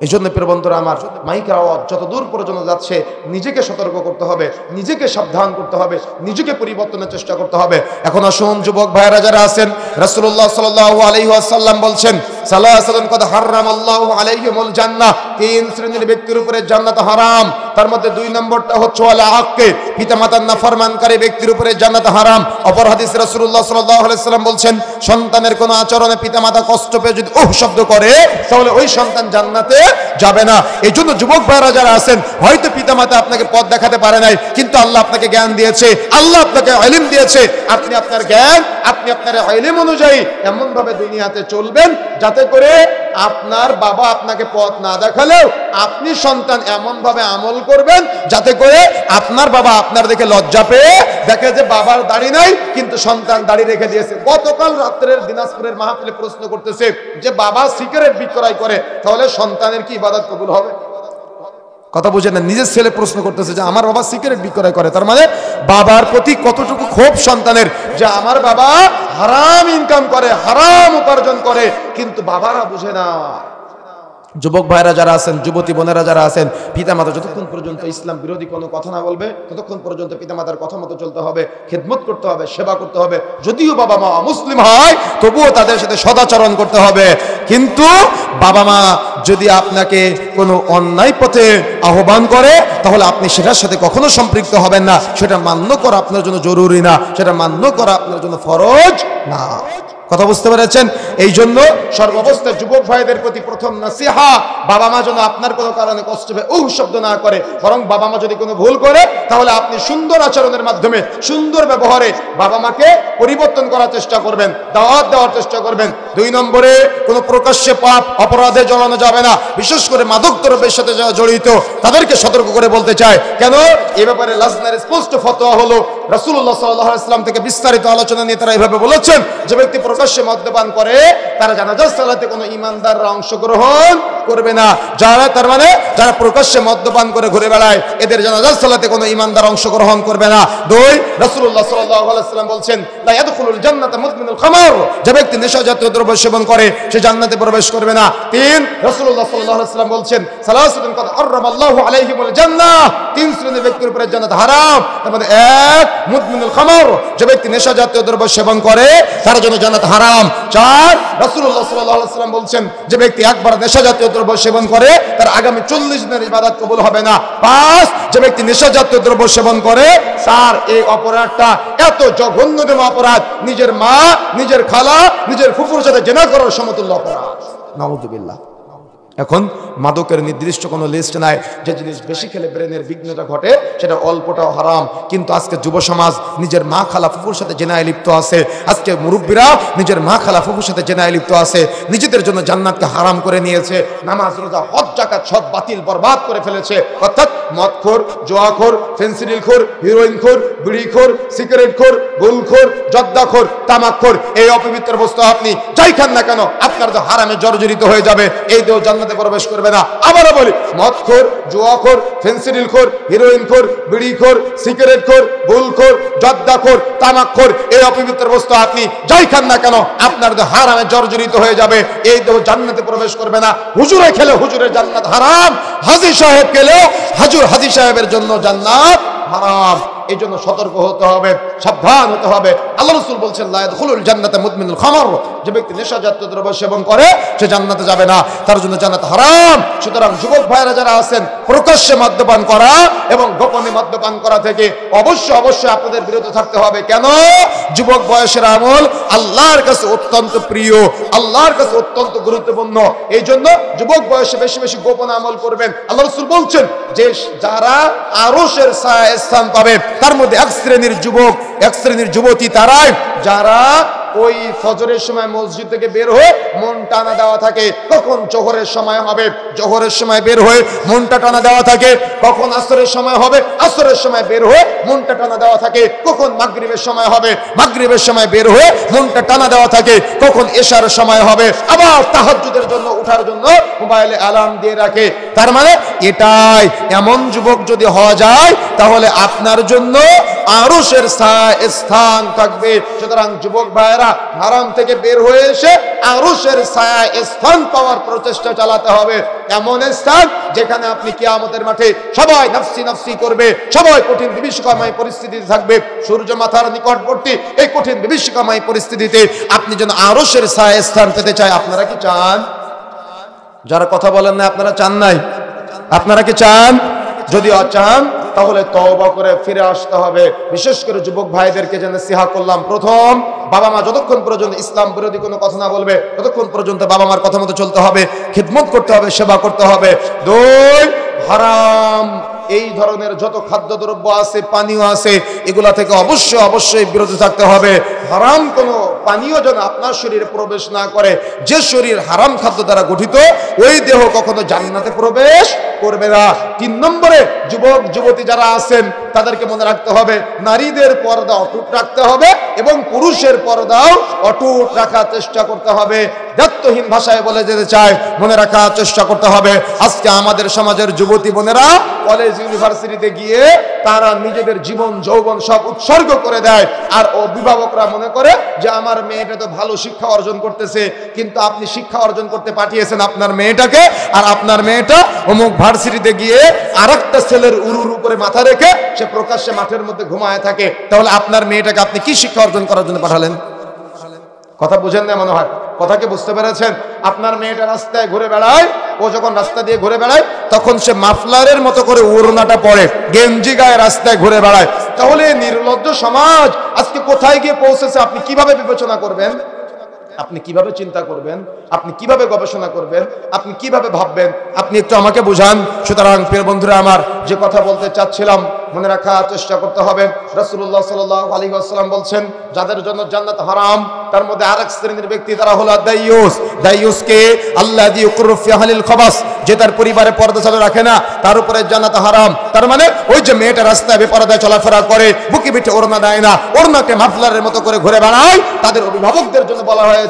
এই জন্য প্রিয় বন্ধুরা আমার, মাইকের আওয়াজ যত দূর পর্যন্ত যাচ্ছে, নিজেকে সতর্ক করতে হবে, নিজেকে সাবধান করতে হবে, নিজেকে পরিবর্তনের চেষ্টা করতে হবে। এখন আসুন যুবক ভাইয়েরা যারা আছেন, রাসূলুল্লাহ সাল্লাল্লাহু আলাইহি ওয়াসাল্লাম বলছেন সালাসাতুন কদ হারামাল্লাহু আলাইহিমুল জান্নাহ, 3 শ্রেণীর ব্যক্তির উপরে জান্নাত হারাম। তার মধ্যে 2 নম্বরটা হচ্ছে ওয়ালা আক্কে, পিতামাতার নাফরমানকারী ব্যক্তির উপরে জান্নাত হারাম। অপর হাদিসে রাসূলুল্লাহ সাল্লাল্লাহু আলাইহি ওয়াসাল্লাম বলছেন সন্তানের কোনো আচরণে পিতামাতা কষ্ট পেয়ে যদি ওহ শব্দ করে, তাহলে ওই সন্তান জান্নাতে যাবে না। এই জন্য যুবক ভাইরা যারা আছেন, হয়তো পিতামাতা আপনাকে পথ দেখাতে পারে নাই, কিন্তু আল্লাহ আপনাকে জ্ঞান দিয়েছে, আল্লাহ আপনাকে ইলম দিয়েছে। আপনি আপনার জ্ঞান, আপনি আপনার ইলম অনুযায়ী এমন ভাবে দুনিয়াতে চলবেন যাতে করে আপনার বাবা আপনাকে পথ না দেখালেও আপনি সন্তান এমন ভাবে আমল করবেন যাতে করে আপনার বাবা আপনার দেখে লজ্জা পেয়ে দেখে যে বাবার দাড়ি নাই কিন্তু সন্তান দাড়ি রেখে দিয়েছে। গতকাল রাত্রের দিনাজপুরের মাহফিলে প্রশ্ন করতেছে যে বাবা সিগারেট বিক্রয় করে, তাহলে সন্তানের কি ইবাদত কবুল হবে? কথা বুঝেন না? নিজের ছেলে প্রশ্ন করতেছে যে আমার বাবা সিগারেট বিক্রয় করে, তার মানে বাবার প্রতি কতটুকু ক্ষোভ সন্তানের, যে আমার বাবা হারাম ইনকাম করে, হারাম উপার্জন করে, কিন্তু বাবারা বুঝে না। যুবক ভাইরা যারা আছেন, যুবতী বোনেরা যারা আছেন, পিতামাতা যতক্ষণ পর্যন্ত ইসলাম বিরোধী কোনো কথা না বলবে ততক্ষণ পর্যন্ত পিতামাতার কথা মতো চলতে হবে, খেদমত করতে হবে, সেবা করতে হবে। যদিও বাবা মা মুসলিম হয় তবুও তাদের সাথে সদাচরণ করতে হবে। কিন্তু বাবা মা যদি আপনাকে কোনো অন্যায় পথে আহ্বান করে তাহলে আপনি সেটার সাথে কখনো সম্পৃক্ত হবেন না। সেটা মান্য করা আপনার জন্য জরুরি না, সেটা মান্য করা আপনার জন্য ফরজ না। কথা বুঝতে পেরেছেন? এই জন্য সর্বাবস্থায় যুবক ভাইদের প্রতি প্রথম নসিহা, বাবা মা যেন আপনার কোনো কারণে কষ্ট পেয়ে ওহ শব্দ না করে, বরং বাবা মা যদি কোনো ভুল করে তাহলে আপনি সুন্দর আচরণের মাধ্যমে, সুন্দর ব্যবহারে বাবা মাকে পরিবর্তন করার চেষ্টা করবেন, দাওয়াত দেওয়ার চেষ্টা করবেন। 2 নম্বরে কোনো প্রকাশ্যে পাপ অপরাধে জড়ানো যাবে না। বিশেষ করে মাদক দ্রব্যের সাথে যারা জড়িত তাদেরকে সতর্ক করে বলতে চায়। কেন? এ ব্যাপারে লাজনার স্পষ্ট ফতোয়া হলো, রাসূলুল্লাহ সাল্লাল্লাহু আলাইহি ওয়াসাল্লাম থেকে বিস্তারিত আলোচনা নিয়ে তারা এইভাবে বলেছেন, যে ব্যক্তি প্রকাশ্যে মদ্যপান করে তারা জানাজার সালাতে কোনো ঈমানদাররা অংশগ্রহণ করবে না। যারা তার মানে যারা প্রকাশ্যে মদ্যপান করে ঘুরে বেড়ায় এদের জানাজার সালাতে কোনো ঈমানদার অংশগ্রহণ করবে না। 2, রাসূলুল্লাহ সাল্লাল্লাহু আলাইহি ওয়াসাল্লাম বলছেন লা ইয়াদখুলুল জান্নাতা মুদমিনুল খামার, যে ব্যক্তি নেশা জাতীয় দ্রব্য সেবন করে সে জান্নাতে প্রবেশ করবে না। 3, রাসূলুল্লাহ সাল্লাল্লাহু আলাইহি ওয়াসাল্লাম বলছেন সালাসাতুন কাদ হারামাল্লাহু আলাইহিমুল জান্নাহ, 3 শ্রেণীর ব্যক্তির উপরে জান্নাত হারাম। তার মধ্যে 1, মুদমিনুল খামার, যে ব্যক্তি নেশা জাতীয় দ্রব্য সেবন করে তার জন্য জান্নাত হারাম। 4, রাসূলুল্লাহ সাল্লাল্লাহু আলাইহি ওয়াসাল্লাম বলছেন যে ব্যক্তি একবার নেশা জাতীয় দ্রব্য সেবন করে তার আগামী 40 দিনের ইবাদত কবুল হবে না। 5, যে ব্যক্তি নেশা জাতীয় দ্রব্য সেবন করে তার এই অপরাধটা এত জঘন্যতম অপরাধ, নিজের মা, নিজের খালা, নিজের ফুফুর সাথে জিনা করার সমতুল্য অপরাধ। নাউযুবিল্লাহ। এখন মাদকের নির্দিষ্ট কোনো লিস্ট নাই, যে জিনিস বেশি খেলে ব্রেনের বিঘ্নতা ঘটে সেটা অল্পটাও হারাম। কিন্তু আজকে যুব সমাজ নিজের মা খালা ফুফুর সাথে জেনায় লিপ্ত আছে, আজকে মুরব্বীরা নিজের মা খালা ফুফুর সাথে জেনায় লিপ্ত আছে, নিজেদের জন্য জান্নাতকে হারাম করে নিয়েছে, নামাজ রোজা হজ যাকাত সব বাতিল বরবাদ করে ফেলেছে। অর্থাৎ মদখোর, জুয়াখোর, ফেন্সিডিলখোর, হিরোইনখোর, বিড়িখোর, সিগারেটখোর, গুলখোর, জর্দাখোর, তামাকখোর, এই অপবিত্র বস্তু আপনি যাই খান না কেন আপনার তো হারামে জর্জরিত হয়ে যাবে, এই দেহ জান্নাতে প্রবেশ করবে না। আবারও বলি, মদখোর, জুয়াখোর, ফেন্সিডিলখোর, হিরোইনখোর, বিড়িখোর, সিগারেটখোর, গুলখোর, জর্দাখোর, তামাকখোর, এই অপবিত্র বস্তু আপনি যাই খান না কেন আপনার তো হারামে জর্জরিত হয়ে যাবে, এই দেহ জান্নাতে প্রবেশ করবে না। হুজুরে খেলে হুজুরের জান্নাত হারাম, হাজী সাহেব খেলেও হাজি সাহেবের জন্য জান্নাত হারাম। এই জন্য সতর্ক হতে হবে, সাবধান হতে হবে। আল্লাহ রাসূল বলছেন লা ইয়াদখুলুল জান্নাতা মুদমিনুল খামর, যে ব্যক্তি নেশাজাত দ্রব্য সেবন করে সে জান্নাতে যাবে না, তার জন্য জান্নাত হারাম। সুতরাং যুবক ভাইরা যারা আছেন, প্রকাশ্যে মদ্যপান করা এবং গোপনে মদ্যপান করা থেকে অবশ্যই আপনাদের বিরত থাকতে হবে। কেন? যুবক বয়সের আমল আল্লাহর কাছে অত্যন্ত প্রিয়, আল্লাহর কাছে অত্যন্ত গুরুত্বপূর্ণ। এই জন্য যুবক বয়সে বেশি বেশি গোপন আমল করবেন। আল্লাহ রাসূল বলছেন যে যারা আরশের ছায়ায় স্থান পাবে তার মধ্যে এক শ্রেণীর যুবক, এক শ্রেণীর যুবতী তারাই যারা ওই ফজরের সময় মসজিদ থেকে বের হয়ে মন টানা দেওয়া থাকে, কখন জোহরের সময় হবে জোহরের সময় বের হয়ে মনটা টানা দেওয়া থাকে, কখন আসরের সময় হবে আসরের সময় বের হয়ে মনটা টানা দেওয়া থাকে, কখন মাগরিবের সময় হবে মাগরিবের সময় বের হয়ে মনটা টানা দেওয়া থাকে, কখন এশার সময় হবে, আবার তাহাজ্জুদের জন্য ওঠার জন্য মোবাইলে অ্যালার্ম দিয়ে রাখে। তার মানে এটাই, এমন যুবক যদি হওয়া যায় তাহলে আপনার জন্য আরশের ছায়ায় স্থান থাকবে। সুতরাং যুবক ভাইরা হারাম থেকে বের হয়ে এসে আরশের ছায়ায় স্থান পাওয়ার প্রচেষ্টা চালাতে হবে। এমন স্থান যেখানে আপনি কিয়ামতের মাঠে সবাই নাফসি নাফসি করবে, সবাই কঠিন বিভীষিকাময় পরিস্থিতিতে থাকবে, সূর্য মাথার নিকটবর্তী এই কঠিন বিভীষিকাময় পরিস্থিতিতে আপনি যেন আরশের ছায়ায় স্থান পেতে চায়। আপনারা কি চান? যারা কথা বলেন না আপনারা চান নাই? আপনারা কি চান? যদি চান তাহলে তওবা করে ফিরে আসতে হবে। বিশেষ করে যুবক ভাইদেরকে যে নসিহত করলাম, প্রথম বাবা মা যতক্ষণ পর্যন্ত ইসলাম বিরোধী কোনো কথা না বলবে ততক্ষণ পর্যন্ত বাবা মার কথা মতো চলতে হবে, খিদমত করতে হবে, সেবা করতে হবে। দুই, হারাম এই ধরনের যত খাদ্যদ্রব্য আছে, পানীয় আছে, এগুলা থেকে অবশ্যই বিরত থাকতে হবে। হারাম কোনো পানীয় যেন আপনার শরীরে প্রবেশ না করে। যে শরীর হারাম খাদ্য দ্বারা গঠিত ওই দেহ কখনো জান্নাতে প্রবেশ করবে না। 3 নম্বরে যুবক যুবতী যারা আছেন তাদেরকে মনে রাখতে হবে নারীদের পর্দা অটুট রাখতে হবে এবং পুরুষের পর্দাও অটুট রাখার চেষ্টা করতে হবে। দায়িত্বহীন ভাষায় বলে যেতে চাই, মনে রাখার চেষ্টা করতে হবে। আজকে আমাদের সমাজের যুবতী বোনেরা কলেজ ইউনিভার্সিটিতে গিয়ে তারা নিজেদের জীবন যৌবন সব উৎসর্গ করে দেয়, আর অভিভাবকরা মনে করে যে আমার মেয়েটা তো ভালো শিক্ষা অর্জন করতেছে, কিন্তু আপনি শিক্ষা অর্জন করতে পাঠিয়েছেন আপনার মেয়েটাকে, আর আপনার মেয়েটা অমুক ভার্সিটিতে গিয়ে আরেকটা ছেলের উরুর উপরে মাথা রেখে সে প্রকাশ্যে মাঠের মধ্যে ঘুমায় থাকে। তাহলে আপনার মেয়েটাকে আপনি কি শিক্ষা অর্জন করার জন্য পাঠালেন? কথা বুঝেন না মনে হয়। কথা কি বুঝতে পেরেছেন? আপনার মেয়েটা রাস্তায় ঘুরে বেড়ায়, ও যখন রাস্তা দিয়ে ঘুরে বেড়ায় তখন সে মাফলারের মতো করে ওড়নাটা পরে, গেঞ্জি গায়ে রাস্তায় ঘুরে বেড়ায়। তাহলে নির্লজ্জ সমাজ আজকে কোথায় গিয়ে পৌঁছেছে আপনি কিভাবে বিবেচনা করবেন? আপনি কিভাবে চিন্তা করবেন? আপনি কিভাবে গবেষণা করবেন? আপনি কিভাবে ভাববেন? আপনি একটু আমাকে বুঝান। সুতরাং প্রিয় বন্ধুরা আমার, যে কথা বলতে চাচ্ছিলাম মনে রাখার চেষ্টা করতে হবে। রাসূলুল্লাহ সাল্লাল্লাহু আলাইহি ওয়াসাল্লাম বলছেন যাদের জন্য জান্নাত হারাম তার মধ্যে আরেক শ্রেণীর ব্যক্তি তারা হলো দাইয়ুস। দাইয়ুসকে আল্লাযী ইউকরু ফি আহলিল খাবাস, যে তার পরিবারে পর্দা চালু রাখে না তার উপরে জান্নাত হারাম। তার মানে ওই যে মেয়েটা রাস্তায় বেপরদায় চলাফেরা করে, বুকে পিঠে ওড়না দেয় না, ওড়নাকে মাফলারের মতো করে ঘুরে বেড়ায়, তাদের অভিভাবকদের জন্য বলা হয়েছে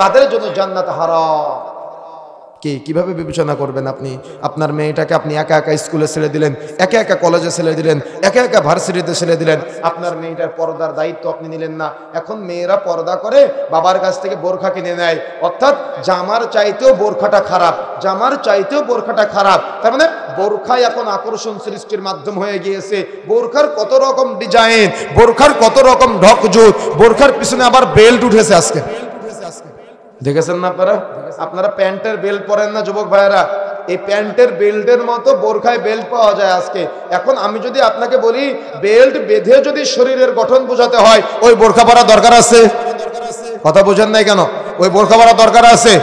তাদের জন্য জান্নাত হারাম। কিভাবে বিবেচনা করবেন আপনি? আপনার মেয়েটাকে আপনি একা একা স্কুলে ছেড়ে দিলেন, একা একা কলেজে ছেড়ে দিলেন, একা একা ভার্সিটিতে ছেড়ে দিলেন, আপনার মেয়েটার পর্দার দায়িত্ব আপনি নিলেন না। এখন মেয়েরা পর্দা করে বাবার কাছ থেকে বোরখা কিনে নেয়, অর্থাৎ জামার চাইতেও বোরখাটা খারাপ, জামার চাইতেও বোরখাটা খারাপ। তার মানে বোরখা এখন আকর্ষণ সৃষ্টির মাধ্যম হয়ে গিয়েছে। বোরখার কত রকম ডিজাইন, বোরখার কত রকম ঢকজুত, বোরখার পিছনে আবার বেল্ট উঠেছে আজকে, দেখেছেন না আপনারা? আপনারা প্যান্টের বেল্ট পরেন না যুবক ভাইয়েরা? এই প্যান্টের বেল্টের মতো বোরখায় বেল্ট পাওয়া যায় আজকে। এখন আমি যদি আপনাকে বলি বেল্ট বেঁধে যদি শরীরের গঠন বোঝাতে হয়, ওই বোরখা পরা দরকার আছে? কথা বোঝেন নাই কেন? ওই বোরখা পরা দরকার আছে?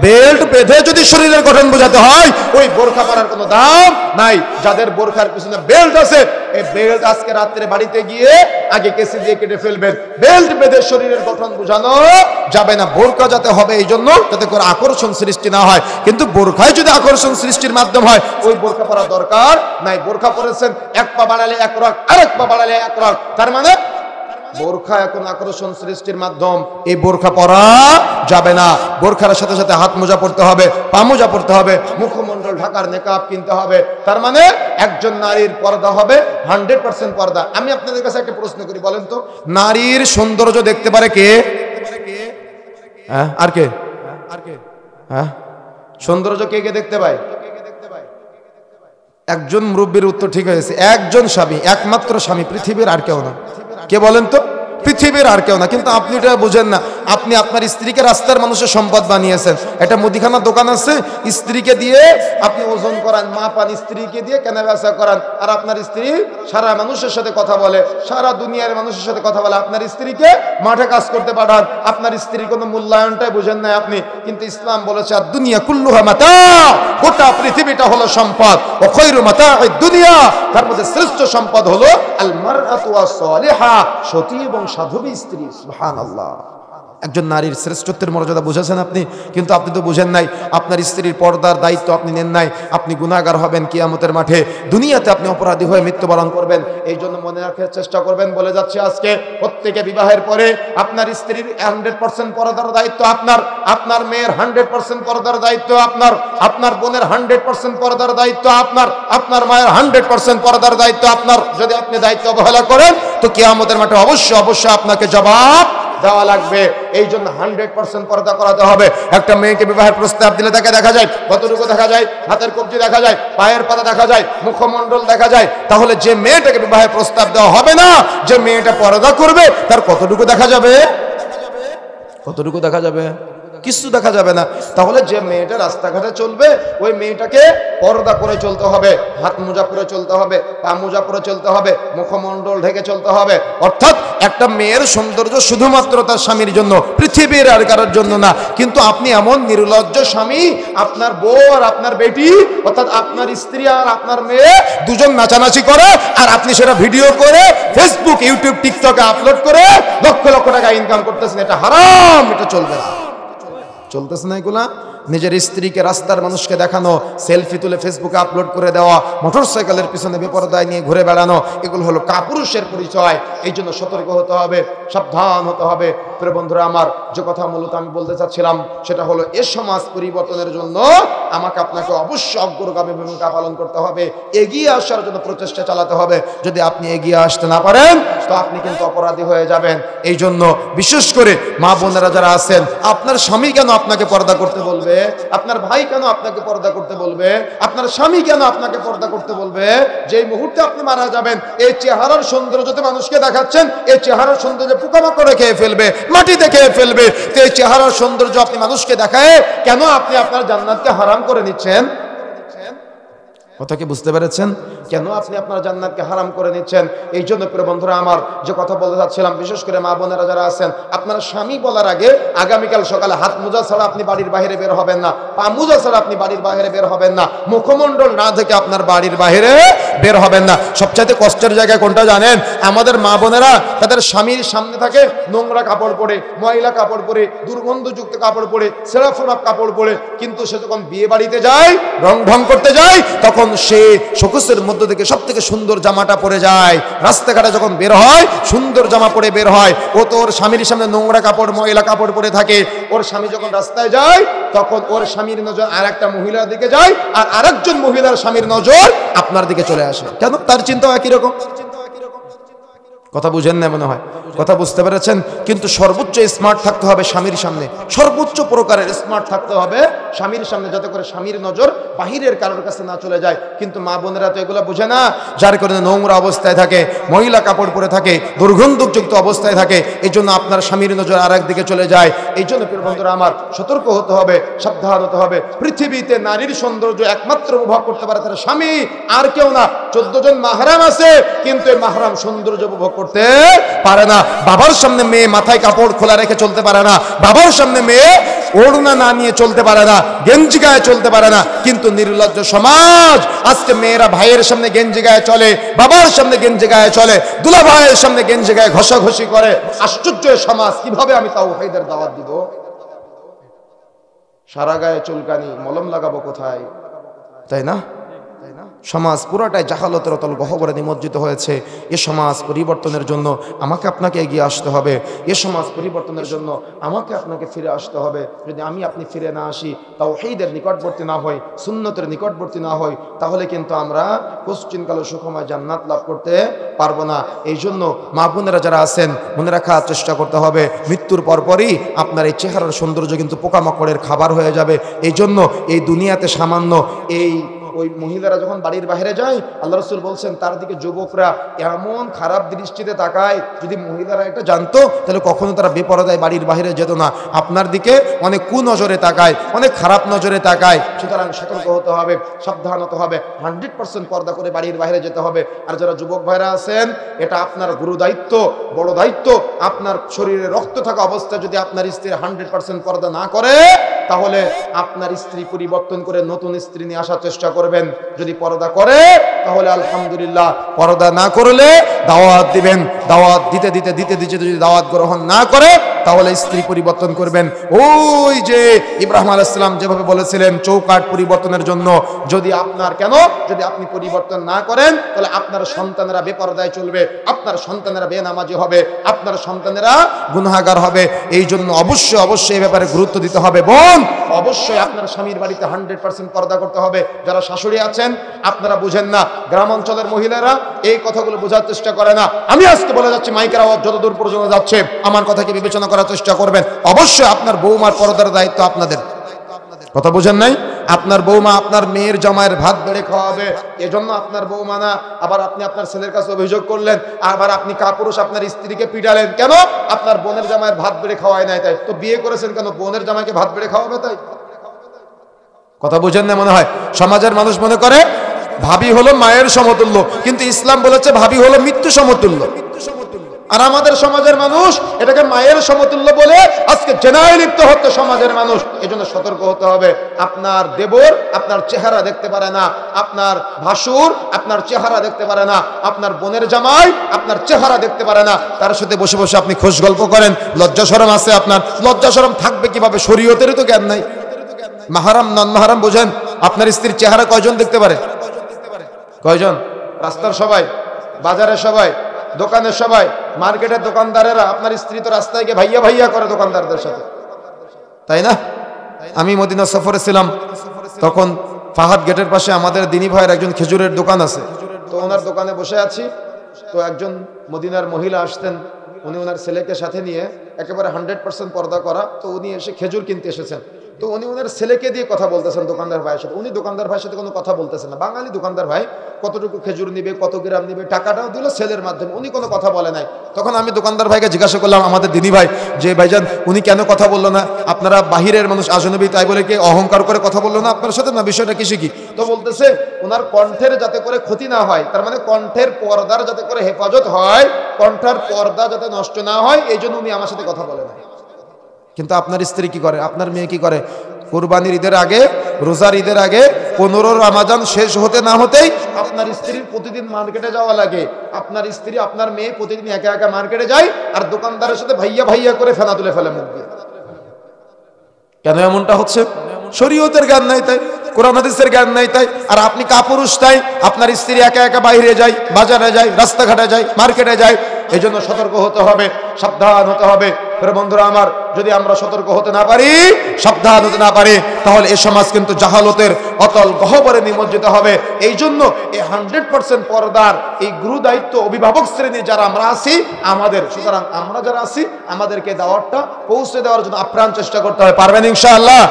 বেল্ট বেঁধে যদি শরীরের গঠন বোঝাতে হয় ওই বোরখা পরার কোনো দাম নাই। যাদের বোরখার পিছনে বেল্ট আছে এই বেল্ট আজকে রাত্রে বাড়িতে গিয়ে আগে কেসি দিয়ে কেটে ফেলবেন। বেল্ট বেঁধে শরীরের গঠন বোঝানো যাবে না। বোরখা যাতে হবে এই জন্য যাতে করে আকর্ষণ সৃষ্টি না হয়, কিন্তু বোরখায় যদি আকর্ষণ সৃষ্টির মাধ্যম হয় ওই বোরখা পরা দরকার নাই। বোরখা পরেছেন এক পা বাড়ালে এক রক, আরেক পা বাড়ালে এক রক, তার মানে বোরখা এখন আকর্ষণ সৃষ্টির মাধ্যম। এই বোরখা পরা যাবে না। বোরখার সাথে সাথে হাত মোজা পড়তে হবে, পা মোজা পড়তে হবে, মুখমণ্ডল ঢাকার নেকাব কিনতে হবে। তার মানে একজন নারীর পর্দা হবে 100% পর্দা। আমি আপনাদের কাছে একটা প্রশ্ন করি, বলেন তো নারীর সৌন্দর্য দেখতে পারে কে? আর কে? সৌন্দর্য কে কে দেখতে পায়? একজন মুরব্বীর উত্তর ঠিক হয়েছে, একজন স্বামী, একমাত্র স্বামী, পৃথিবীর আর কেউ না। কে বলেন তো? পৃথিবীর আর কেউ না। কিন্তু আপনি এটা বুঝেন না, আপনি আপনার স্ত্রীকে রাস্তার মানুষের সম্পদ বানিয়েছেন। একটা মুদিখানার দোকান আছে, স্ত্রীকে দিয়ে আপনি ওজন করান, মাপান, স্ত্রীকে দিয়ে কেনা বেচা করান, আর আপনার স্ত্রী সারা মানুষের সাথে কথা বলে, সারা দুনিয়ার মানুষের সাথে কথা বলে। আপনার স্ত্রীকে মাঠে কাজ করতে পাঠান, আপনার স্ত্রীর কোনো মূল্যায়নটাই বুঝেন না আপনি। কিন্তু ইসলাম বলেছে আর দুনিয়া কুল্লুহা মাতা, গোটা পৃথিবীটা হলো সম্পদ। ও খায়রু মাতা'আদ দুনিয়া, তার মধ্যে শ্রেষ্ঠ সম্পদ হলো আল মারআতু আস-সালিহা, সতী এবং সাধবী স্ত্রী। সুবহানাল্লাহ। একজন নারীর শ্রেষ্ঠত্বের মর্যাদা বুঝেছেন আপনি, কিন্তু আপনি তো বুঝেন নাই। আপনার স্ত্রীর পর্দার দায়িত্ব আপনি নেন নাই। আপনি গুনাহগার হবেন কিয়ামতের মাঠে, দুনিয়াতে আপনি অপরাধী হয়ে মৃত্যুবরণ করবেন। এই জন্য মনে রাখার চেষ্টা করবেন। বলে যাচ্ছে আজকে প্রত্যেকে বিবাহের পরে আপনার স্ত্রীর 100% পর্দার দায়িত্ব আপনার, আপনার মেয়ের 100% পর্দার দায়িত্ব আপনার, আপনার বোনের 100% পর্দার দায়িত্ব আপনার, আপনার মায়ের 100% পর্দার দায়িত্ব আপনার। যদি আপনি দায়িত্ব অবহেলা করেন তো কিয়ামতের মাঠে অবশ্যই আপনাকে জবাব দেওয়া লাগবে। এই জন্য 100% পর্দা করাতে হবে। একটা মেয়েকে বিবাহের প্রস্তাব দিলে তাকে দেখা যায় কতটুকু দেখা যায়, হাতের কবজি দেখা যায়, পায়ের পাতা দেখা যায়, মুখমণ্ডল দেখা যায়। তাহলে যে মেয়েটাকে বিবাহের প্রস্তাব দেওয়া হবে না, যে মেয়েটা পর্দা করবে, তার কতটুকু দেখা যাবে? কতটুকু দেখা যাবে? কিছু দেখা যাবে না। তাহলে যে মেয়েটা রাস্তাঘাটে চলবে, ওই মেয়েটাকে পর্দা করে চলতে হবে, হাত মোজা পরে চলতে হবে, পা মোজা পরে চলতে হবে, মুখমণ্ডল ঢেকে চলতে হবে। অর্থাৎ একটা মেয়ের সৌন্দর্য শুধুমাত্র তার স্বামীর জন্য, পৃথিবীর আর কারোর জন্য না। কিন্তু আপনি এমন নির্লজ্জ স্বামী, আপনার বউ আর আপনার বেটি, অর্থাৎ আপনার স্ত্রী আর আপনার মেয়ে দুজন নাচানাচি করে, আর আপনি সেটা ভিডিও করে ফেসবুক, ইউটিউব, টিকটকে আপলোড করে লক্ষ লক্ষ টাকা ইনকাম করতেছেন। এটা হারাম, এটা চলবে না। চলতেছে না এগুলা? নিজের স্ত্রীকে রাস্তার মানুষকে দেখানো, সেলফি তুলে ফেসবুকে আপলোড করে দেওয়া, মোটরসাইকেলের পিছনে বেপরদায় নিয়ে ঘুরে বেড়ানো, এগুলো হলো কাপুরুষের পরিচয়। এই জন্য সতর্ক হতে হবে, সাবধান হতে হবে। প্রিয় বন্ধুরা আমার, যে কথা মূলত আমি বলতে চাচ্ছিলাম সেটা হলো, এ সমাজ পরিবর্তনের জন্য আমাকে আপনাকে অবশ্যই অগ্রগামী ভূমিকা পালন করতে হবে, এগিয়ে আসার জন্য প্রচেষ্টা চালাতে হবে। যদি আপনি এগিয়ে আসতে না পারেন তো আপনি কিন্তু অপরাধী হয়ে যাবেন। এই জন্য বিশেষ করে মা বোনেরা যারা আছেন, আপনার স্বামী কেন আপনাকে পর্দা করতে বলবে? আপনার ভাই কেন আপনাকে পর্দা করতে বলবে? আপনার স্বামী কেন আপনাকে পর্দা করতে বলবে? যেই মুহূর্তে আপনি মারা যাবেন, এই চেহারার সৌন্দর্যতে মানুষকে দেখাচ্ছেন, এই চেহারার সৌন্দর্য পোকামাকড়ে খেয়ে ফেলবে, মাটিতে খেয়ে ফেলবে। তো এই চেহারার সৌন্দর্য আপনি মানুষকে দেখায় কেন আপনি আপনার জান্নাতকে হারাম করে নিচ্ছেন? কথা কি বুঝতে পেরেছেন? কেন আপনি আপনার জান্নাতকে হারাম করে নিচ্ছেন? এই জন্য প্রিয় বন্ধুরা আমার, যে কথা বলতে চাচ্ছিলাম, বিশেষ করে মা বোনেরা যারা আছেন, আপনার স্বামী বলার আগে আগামীকাল সকালে হাত মোজা ছাড়া আপনি বাড়ির বাইরে বের হবেন না, পা মোজা ছাড়া আপনি বাড়ির বাইরে বের হবেন না, মুখমণ্ডল না থেকে আপনার বাড়ির বাইরে বের হবেন না। সবচাইতে কষ্টের জায়গায় কোনটা জানেন? আমাদের মা বোনেরা তাদের স্বামীর সামনে থাকে নোংরা কাপড় পরে, ময়লা কাপড় পরে, দুর্গন্ধযুক্ত কাপড় পরে, ছেঁড়া ফোনা কাপড় পরে। কিন্তু সে যখন বিয়ে বাড়িতে যায়, রং ঢং করতে যায়, তখন সে শোকেসের মধ্য থেকে সব থেকে সুন্দর জামাটা পরে যায়। রাস্তাঘাটে যখন বের হয়, সুন্দর জামা পরে বের হয়। ও তো ওর স্বামীর সামনে নোংরা কাপড়, ময়লা কাপড় পরে থাকে। ওর স্বামী যখন রাস্তায় যায়, তখন ওর স্বামীর নজর আর একটা মহিলার দিকে যায়, আর আরেকজন মহিলার স্বামীর নজর আপনার দিকে চলে আসে। কেন? তার চিন্তাও একই রকম। কথা বুঝেন না মনে হয়? কথা বুঝতে পেরেছেন? কিন্তু সর্বোচ্চ স্মার্ট থাকতে হবে স্বামীর সামনে, সর্বোচ্চ প্রকারের স্মার্ট থাকতে হবে স্বামীর সামনে, যাতে করে স্বামীর নজর বাহিরের কারোর কাছে না চলে যায়। কিন্তু মা বোনেরা তো এগুলো বুঝে না, যার কারণে নোংরা অবস্থায় থাকে, মহিলা কাপড় পরে থাকে, দুর্গন্ধযুক্ত অবস্থায় থাকে। এই জন্য আপনার স্বামীর নজর আর একদিকে চলে যায়। এই জন্য প্রিয় বন্ধুরা আমার, সতর্ক হতে হবে, সাবধান হতে হবে। পৃথিবীতে নারীর সৌন্দর্য একমাত্র উপভোগ করতে পারে তার স্বামী, আর কেউ না। 14 জন মাহরাম আছে, কিন্তু এই মাহরাম সৌন্দর্য উপভোগ করতে পারে না। বাবার সামনে মেয়ে মাথায় কাপড় খোলা রেখে চলতে পারে না, বাবার সামনে মেয়ে ওড়না না নিয়ে চলতে পারে না, গেঞ্জি গায়ে চলতে পারে না। কিন্তু নির্লজ্জ সমাজ, আজকে মেয়েরা ভাইয়ের সামনে গেঞ্জি গায়ে চলে, বাবার সামনে গেঞ্জি গায়ে চলে, দুলা ভাইয়ের সামনে গেঞ্জি গায়ে ঘষাঘষি করে। আশ্চর্য সমাজ! কিভাবে আমি তাওহীদের দাওয়াত দিব? সারা গায়ে চুলকানি, মলম লাগাবো কোথায়? তাই না? সমাজ পুরাটাই জাহালতের অতল গহ্বরে নিমজ্জিত হয়েছে। এ সমাজ পরিবর্তনের জন্য আমাকে আপনাকে এগিয়ে আসতে হবে। এ সমাজ পরিবর্তনের জন্য আমাকে আপনাকে ফিরে আসতে হবে। যদি আমি আপনি ফিরে না আসি, তাওহীদের নিকটবর্তী না হই, সুন্নতের নিকটবর্তী না হই, তাহলে কিন্তু আমরা পশ্চিমকালে সুখময় জান্নাত লাভ করতে পারবো না। এই জন্য মা বোনেরা যারা আছেন, মনে রাখার চেষ্টা করতে হবে, মৃত্যুর পরপরই আপনার এই চেহারার সৌন্দর্য কিন্তু পোকামাকড়ের খাবার হয়ে যাবে। এই জন্য এই দুনিয়াতে সামান্য এই ওই মহিলারা যখন বাড়ির বাইরে যায়, আল্লাহ রাসূল বলছেন তার দিকে যুবকরা এমন খারাপ দৃষ্টিতে তাকায়, যদি মহিলারা এটা জানতো তাহলে কখনো তারা বেপরদায় বাড়ির বাইরে যেত না। আপনার দিকে অনেক কুনজরে তাকায়, অনেক খারাপ নজরে তাকায়। সুতরাং সতর্ক হতে হবে, সাবধান হতে হবে, 100% পর্দা করে বাড়ির বাইরে যেতে হবে। আর যারা যুবক ভাইরা আছেন, এটা আপনার গুরু দায়িত্ব, বড় দায়িত্ব। আপনার শরীরে রক্ত থাকা অবস্থায় যদি আপনার স্ত্রী 100% পর্দা না করে, তাহলে আপনার স্ত্রী পরিবর্তন করে নতুন স্ত্রী নিয়ে আসার চেষ্টা করবেন। যদি পর্দা করে তাহলে আলহামদুলিল্লাহ, পর্দা না করলে দাওয়াত দিবেন, দাওয়াত দিতে দিতে দিতে দিতে যদি দাওয়াত গ্রহণ না করে তাহলে স্ত্রী পরিবর্তন করবেন। ওই যে ইব্রাহিম আলাইহিস সালাম যেভাবে বলেছিলেন চৌকাঠ পরিবর্তনের জন্য, যদি আপনি পরিবর্তন না করেন তাহলে আপনার সন্তানেরা বেপরদায় চলবে, আপনার সন্তানেরা বেনামাজি হবে, আপনার সন্তানেরা গুনাহগার হবে। এই জন্য অবশ্যই অবশ্যই এই ব্যাপারে গুরুত্ব দিতে হবে। বোন, অবশ্যই আপনার স্বামীর বাড়িতে 100% পর্দা করতে হবে। যারা শাশুড়ি আছেন, আপনারা বুঝেন না, গ্রাম অঞ্চলের মহিলারা এই কথাগুলো বোঝার চেষ্টা করে না। আমি আজকে বলে যাচ্ছি, মাইকের আওয়াজ যতদূর পর্যন্ত যাচ্ছে আমার কথাকে বিবেচনা করার চেষ্টা করবেন। অবশ্যই আপনার বৌমার পর্দার দায়িত্ব আপনাদের। কথা বুঝেন নাই? আপনার বৌমা আপনার মেয়ের জামাইয়ের ভাত বেড়ে খাওয়াবে, এজন্য আপনার বৌমা না। আবার আপনি আপনার ছেলের কাছে অভিযোগ করলেন, আবার আপনি কাপুরুষ আপনার স্ত্রীকে পিটালেন, কেন? আপনার বোনের জামাইয়ের ভাত বেড়ে খাওয়ায় নাই, তাই তো বিয়ে করেছেন কেন? বোনের জামাইকে ভাত বেড়ে খাওয়াবে, তাই? কথা বুঝেন না মনে হয়। সমাজের মানুষ মনে করে ভাবি হলো মায়ের সমতুল্য, কিন্তু ইসলাম বলেছে ভাবি হলো মৃত্যু সমতুল্য। আর আমাদের সমাজের মানুষ এটাকে মায়ের সমতুল্য বলে আজকে জেনায় লিপ্ত হচ্ছে সমাজের মানুষ। এজন্য সতর্ক হতে হবে। আপনার দেবর আপনার চেহারা দেখতে পারে না, আপনার ভাসুর আপনার চেহারা দেখতে পারে না, আপনার বোনের জামাই আপনার চেহারা দেখতে পারে না। তার সাথে বসে বসে আপনি খোশ গল্প করেন। লজ্জা শরম আছে আপনার? লজ্জা শরম থাকবে কিভাবে? শরীয়তেরই তো জ্ঞান নাই। মাহারাম নন মাহারাম বোঝেন? আপনার স্ত্রীর চেহারা কয়জন দেখতে পারে? কয়জন? রাস্তার সবাই, বাজারের সবাই, দোকানের সবাই, মার্কেটের দোকানদারেরা। আপনার স্ত্রী তো রাস্তায় গিয়ে ভাইয়া ভাইয়া করে দোকানদারদের সাথে, তাই না? আমি মদিনা সফরে ছিলাম, তখন ফাহাদ গেটের পাশে আমাদের দিনী ভাইয়ের একজন খেজুরের দোকান আছে। তো ওনার দোকানে বসে আছি, তো একজন মদিনার মহিলা আসতেন, উনি ওনার ছেলেকে সাথে নিয়ে, একেবারে 100% পর্দা করা। তো উনি এসে খেজুর কিনতে এসেছেন। তো উনি ওনার ছেলেকে দিয়ে কথা বলতেছেন দোকানদার ভাইয়ের সাথে। উনি দোকানদার ভাইয়ের সাথে কোনো কথা বলতেছেন না। বাঙালি দোকানদার ভাই, কতটুকু খেজুর নিবে, কত গ্রাম নিবে, টাকাটাও দিল ছেলের মাধ্যমে, উনি কোনো কথা বলে নাই। তখন আমি দোকানদার ভাইকে জিজ্ঞাসা করলাম, আমাদের দিনী ভাই, যে ভাইজান উনি কেন কথা বললো না? আপনারা বাহিরের মানুষ, আজনবী, তাই বলে কি অহংকার করে কথা বললো না আপনার সাথে? না, বিষয়টা কি শিখি। তো বলতেছে ওনার কণ্ঠের যাতে করে ক্ষতি না হয়, তার মানে কণ্ঠের পর্দার যাতে করে হেফাজত হয়, কণ্ঠের পর্দা যাতে নষ্ট না হয়, এই জন্য উনি আমার সাথে কথা বলে না। কিন্তু আপনার স্ত্রী কি করে? আপনার মেয়ে কি করে? কুরবানির ঈদের আগে, রোজার ঈদের আগে, 15 রমাজান শেষ হতে না হতেই আপনার স্ত্রীর প্রতিদিন মার্কেটে যাওয়া লাগে। আপনার স্ত্রী, আপনার মেয়ে প্রতিদিন একা একা মার্কেটে যায়, আর দোকানদারের সাথে ভাইয়া ভাইয়া করে ফেনা তুলে ফেলে মুখ দিয়ে। কেন এমনটা হচ্ছে? শরীয়তের জ্ঞান নাই তাই, কোরআন হাদিসের জ্ঞান নাই তাই। আর আপনি কাপুরুষ তাই, আপনার স্ত্রী একা একা বাইরে যায়, বাজারে যায়, রাস্তাঘাটে যায়, মার্কেটে যায়। এই জন্য সতর্ক হতে হবে, সাবধান হতে হবে। বন্ধুরা আমার, যদি আমরা সতর্ক হতে না পারি, সাবধান হতে না পারি, তাহলে এই সমাজ কিন্তু জাহালতের অতল গহ্বরে নিমজ্জিত হবে। এই জন্য এই 100% পর্দার এই গুরু দায়িত্ব অভিভাবক শ্রেণী যারা আমরা আছি আমাদের। সুতরাং আমরা যারা আছি আমাদেরকে দাওয়াতটা পৌঁছে দেওয়ার জন্য আপ্রাণ চেষ্টা করতে হবে। পারবেন ইনশাআল্লাহ?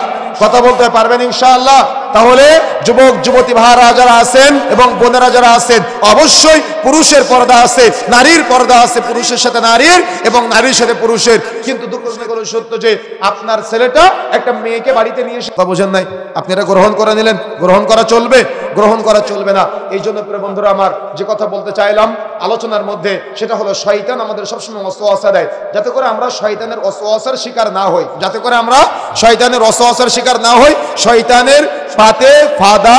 কথা বলতে পারবেন ইনশাআল্লাহ? তাহলে যুবক যুবতী ভাইরা যারা আছেন এবং বোনেরা যারা আছেন, অবশ্যই পুরুষের পর্দা আছে, নারীর পর্দা আছে, পুরুষের সাথে নারীর এবং নারীর সাথে পুরুষের। কিন্তু দুঃখজনক সত্য যে আপনার ছেলেটা একটা মেয়েকে বাড়িতে নিয়ে এসে, বোঝেন নাই, আপনি এটা গ্রহণ করে নিলেন। গ্রহণ করা চলবে? গ্রহণ করা চলবে না। এই জন্য প্রিয় বন্ধুরা আমার, যে কথা বলতে চাইলাম আলোচনার মধ্যে, সেটা হলো শয়তান আমাদের সবসময় ওয়াসওয়াসা দেয়, যাতে করে আমরা শয়তানের ওয়াসওয়াসার শিকার না হই, যাতে করে আমরা শয়তানের ওয়াসওয়াসার শিকার না হই। শয়তানের পাতে ফাদা